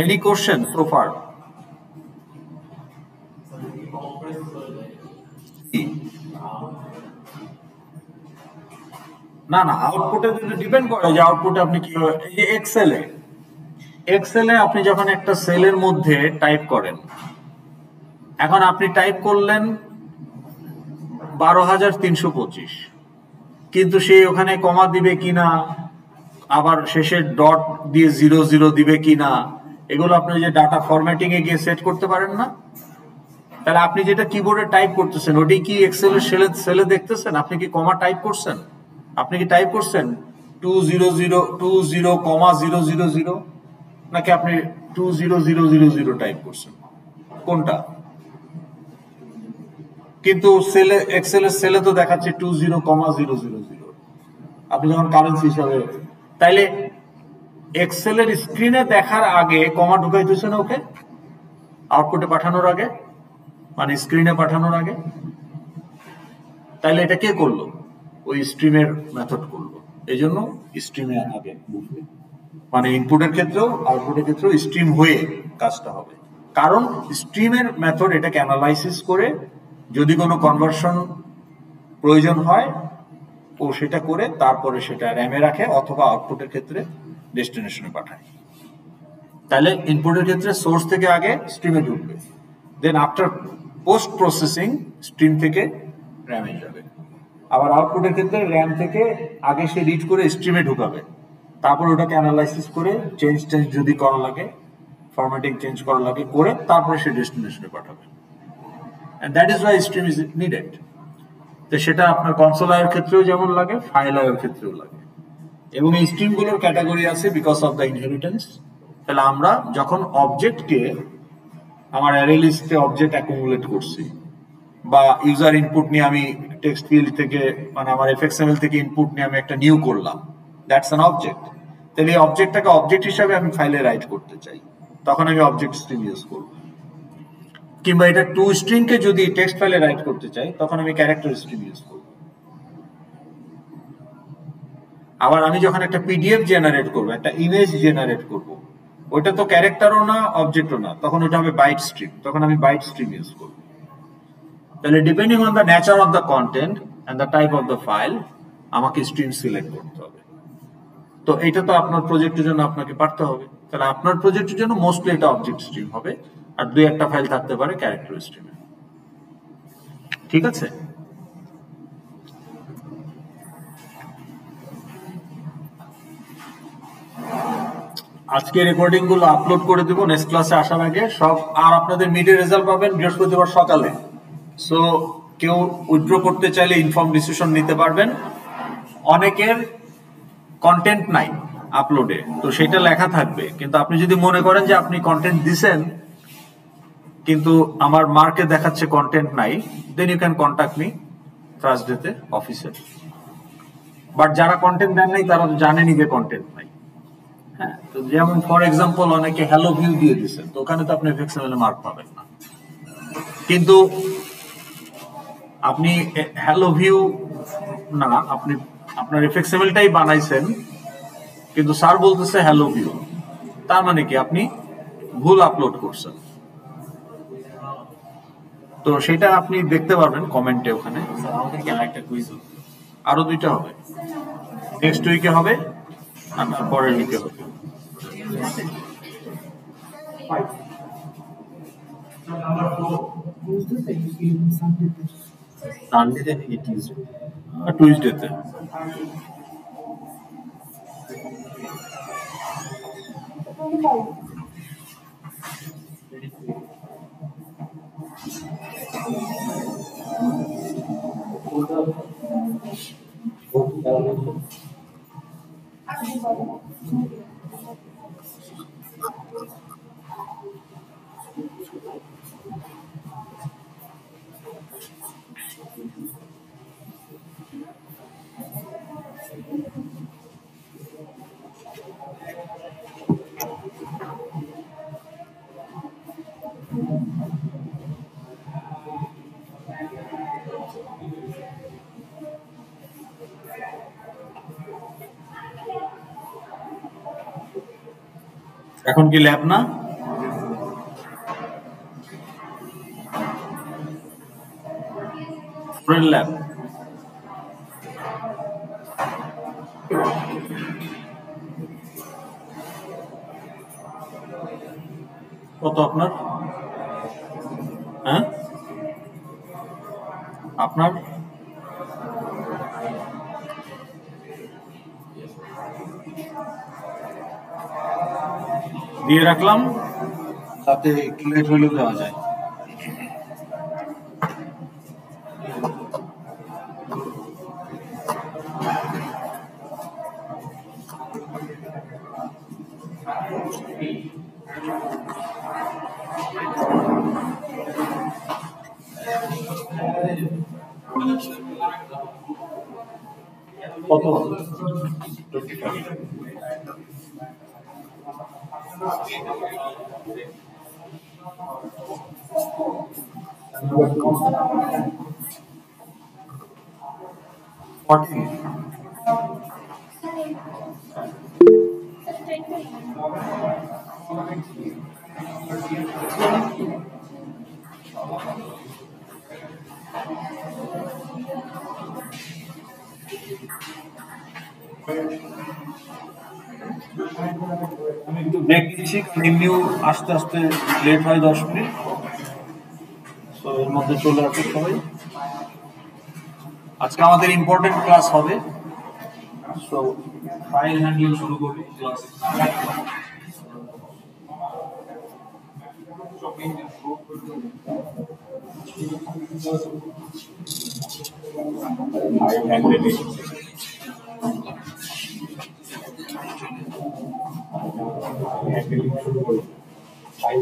Any question so far? না না, আউটপুটে ডিপেন্ড করে যে আউটপুটে আপনি কি, এই যে এক্সেলে আপনি যখন একটা সেলের মধ্যে টাইপ করেন, এখন আপনি টাইপ করলেন 12,325, কিন্তু সে ওখানে কমা দিবে কিনা, আবার শেষে ডট দিয়ে 00 দিবে কিনা, এগুলো আপনি যে ডাটা ফরম্যাটিং এ গিয়ে সেট করতে পারেন না। তাহলে আপনি যেটা কিবোর্ডে টাইপ করতেছেন ওটাই কি এক্সেলের সেলে দেখতেছেন? আপনি কি কমা টাইপ করছেন? আপনি কি টাইপ করছেন 200,20,000, নাকি আপনি 200,000 টাইপ করছেন? কোনটা? কিন্তু এক্সেলের সেলে তো দেখাচ্ছে 20,000। আপনি যখন কারেন্সি হিসাবে, তাইলে এক্সেলের স্ক্রিনে দেখার আগে কমা ঢুকাইতেছেন ওকে আউটপুটে পাঠানোর আগে, মানে স্ক্রিনে পাঠানোর আগে। তাইলে এটা কে করলো? ওই স্ট্রিমের মেথড করলো। এই জন্য স্ট্রিমে আগে বুঝবে, মানে ইনপুটের ক্ষেত্রেও আউটপুটের ক্ষেত্রেও স্ট্রিম হয়ে কাজটা হবে, কারণ স্ট্রিমের মেথড এটাকে অ্যানালাইসিস করে যদি কোনো কনভার্সন প্রয়োজন হয় ও সেটা করে তারপরে সেটা র্যামে রাখে অথবা আউটপুটের ক্ষেত্রে ডেস্টিনেশনে পাঠায়। তাহলে ইনপুটের ক্ষেত্রে সোর্স থেকে আগে স্ট্রিমে ঢুকবে, then after post processing stream থেকে র্যামে যাবে। আবার আউটপুটের ক্ষেত্রে র্যাম থেকে আগে সে রিড করে স্ট্রিমে ঢুকাবে, তারপর ওটাকে অ্যানালাইসিস করে চেঞ্জ যদি করা লাগে, ফরম্যাটিং চেঞ্জ করা লাগে করে তারপরে সে ডেস্টিনেশনে পাঠাবে। And that is why stream is needed. তো সেটা আপনার কনসোল আইয়ের ক্ষেত্রেও যেমন লাগে, ফাইল আইয়ের ক্ষেত্রেও লাগে। এবং এই স্ট্রিমগুলোর ক্যাটাগরি আছে বিকজ অফ দ্য ইনহেরিটেন্স। তাহলে আমরা যখন অবজেক্টকে আমার অ্যারে লিস্টে অবজেক্ট অ্যাকুমুলেট করছি, বা ইউজার ইনপুট নিয়ে আমি টেক্সট ফিল্ড থেকে মানে আমার এফএক্সএমএল থেকে ইনপুট নিয়ে আমি একটা নিউ করলাম, দ্যাটস অ্যান অবজেক্ট। তাহলে এই অবজেক্টটাকে অবজেক্ট হিসাবে আমি ফাইলে রাইট করতে চাই, তখন আমি অবজেক্ট স্ট্রিম ইউজ করব। কিংবা এটা টু স্ট্রিংকে যদি টেক্সট ফাইলে রাইট করতে চাই, তখন আমি ক্যারেক্টার স্ট্রিম ইউজ করব। আবার আমি যখন একটা পিডিএফ জেনারেট করব, একটা ইমেজ জেনারেট করব, ওইটা তো ক্যারেক্টারও না অবজেক্টও না, তখন ওটা হবে বাইট স্ট্রিম, তখন আমি বাইট স্ট্রিম ইউজ করব। তাহলে depending on the nature of the content and the type of the file আমাকে স্ট্রিম সিলেক্ট করতে হবে। তো এটা তো আপনার প্রজেক্টের জন্য আপনাকে পারতে হবে। তাহলে আপনার প্রজেক্টের জন্য মোস্টলি এটা অবজেক্ট স্ট্রিম হবে, আর দুই একটা ফাইল থাকতে পারে ক্যারেক্টার স্ট্রিমে। ঠিক আছে? আজকে রেকর্ডিং গুলো আপলোড করে দিব নেক্সট ক্লাসে আসার আগে সব। আর আপনাদের মিডের রেজাল্ট পাবেন বৃহস্পতিবার সকালে। সো কেউ উইথড্র করতে চাইলে ইনফর্ম ডিসিশন নিতে পারবেন। অনেকের কন্টেন্ট নাই আপলোডে, তো সেটা লেখা থাকবে, কিন্তু আপনি যদি মনে করেন যে আপনি কন্টেন্ট দিছেন কিন্তু আমার মার্কে দেখাচ্ছে কন্টেন্ট নাই, then you can contact me থার্সডেতে অফিসে। বাট যারা কন্টেন্ট দেন নাই তারা তো জানেনই যে কন্টেন্ট নাই। হ্যাঁ, তো যেমন ফর এক্সাম্পল অনেকে হ্যালো ভিউ দিয়ে দিচ্ছেন, তো ওখানে তো আপনি এফএক্সএমএল এ মার্ক পাবেন না। কিন্তু আপনি হ্যালো ভিউ না, আপনি আপনার এফএক্সএমএলটাই বানাইছেন, কিন্তু স্যার বলতেছে হ্যালো ভিউ, তার মানে কি আপনি ভুল আপলোড করছেন। তো সেটা আপনি দেখতে পারবেন কমেন্টে ওখানে। আমাদের কি আরেকটা কুইজ হবে? আরো দুইটা হবে, নেক্সট উইকে হবে আর পরের উইকে হবে। সানডেতে নাকি টিউসডে? টুইসডেতে। এখন কি ল্যাব না? ল্যাব কত আপনার? হ্যাঁ, আপনার দিয়ে রাখলাম, তাতে একটু লেট হলেও দেওয়া যায়। কত? 25। আমি একটু ব্রেক দিচ্ছি, এমনিও আস্তে আস্তে লেট হয় 10 মিনিট। তো এর মধ্যে চলে আসে সবাই। আজকে আমাদের ইম্পর্টেন্ট ক্লাস হবে, সো ফাইল হ্যান্ডলিং শুরু করি ক্লাস। ফাইল হ্যান্ডলিং শুরু করি। ফাইল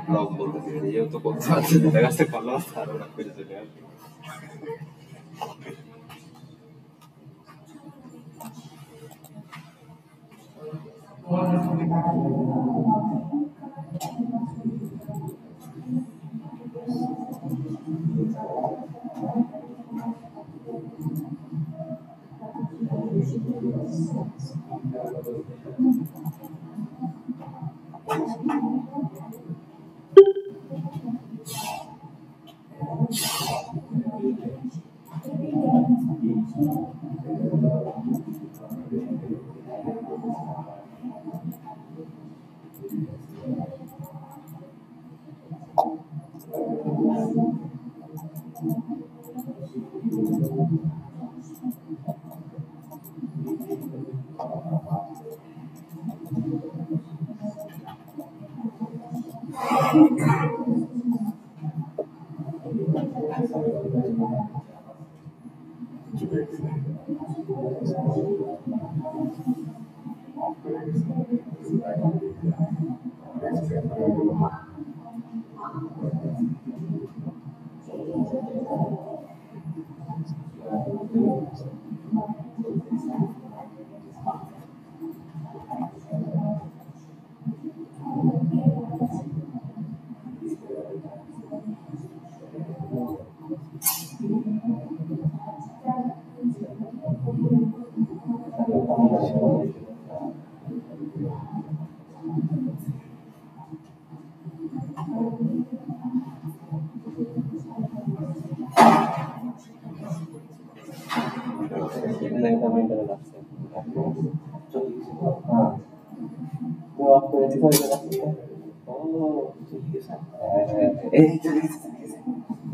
ব্লগ বলতে যেহেতু তো করতে পারছে দেখা যাচ্ছে ভালো আরো না করে চলে আসবে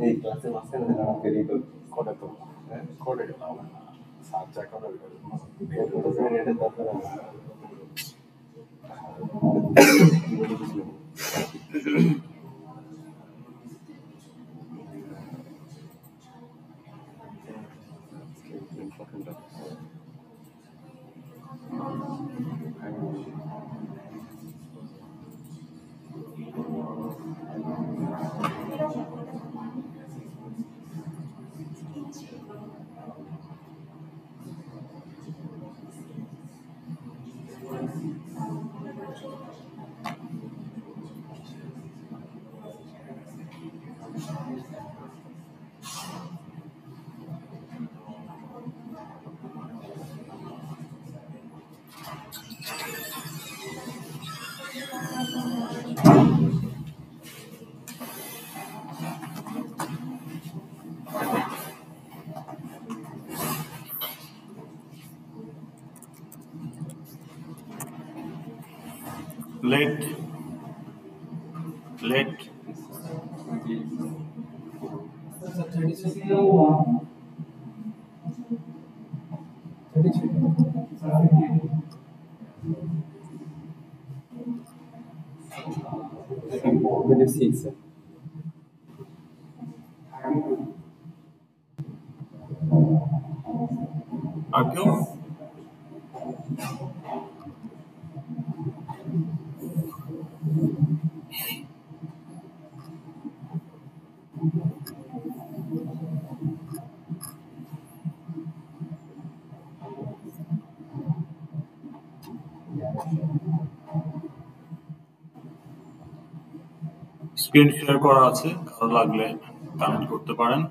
এই ক্লাসের মাঝখানে দাঁড়া ফেরি তো করে তো করে গেলাম সাবজেক্ট করে নেটের দরকার Let 26 আর কেউ স্ক্রিন শেয়ার করা আছে, ভালো লাগলে কমেন্ট করতে পারেন।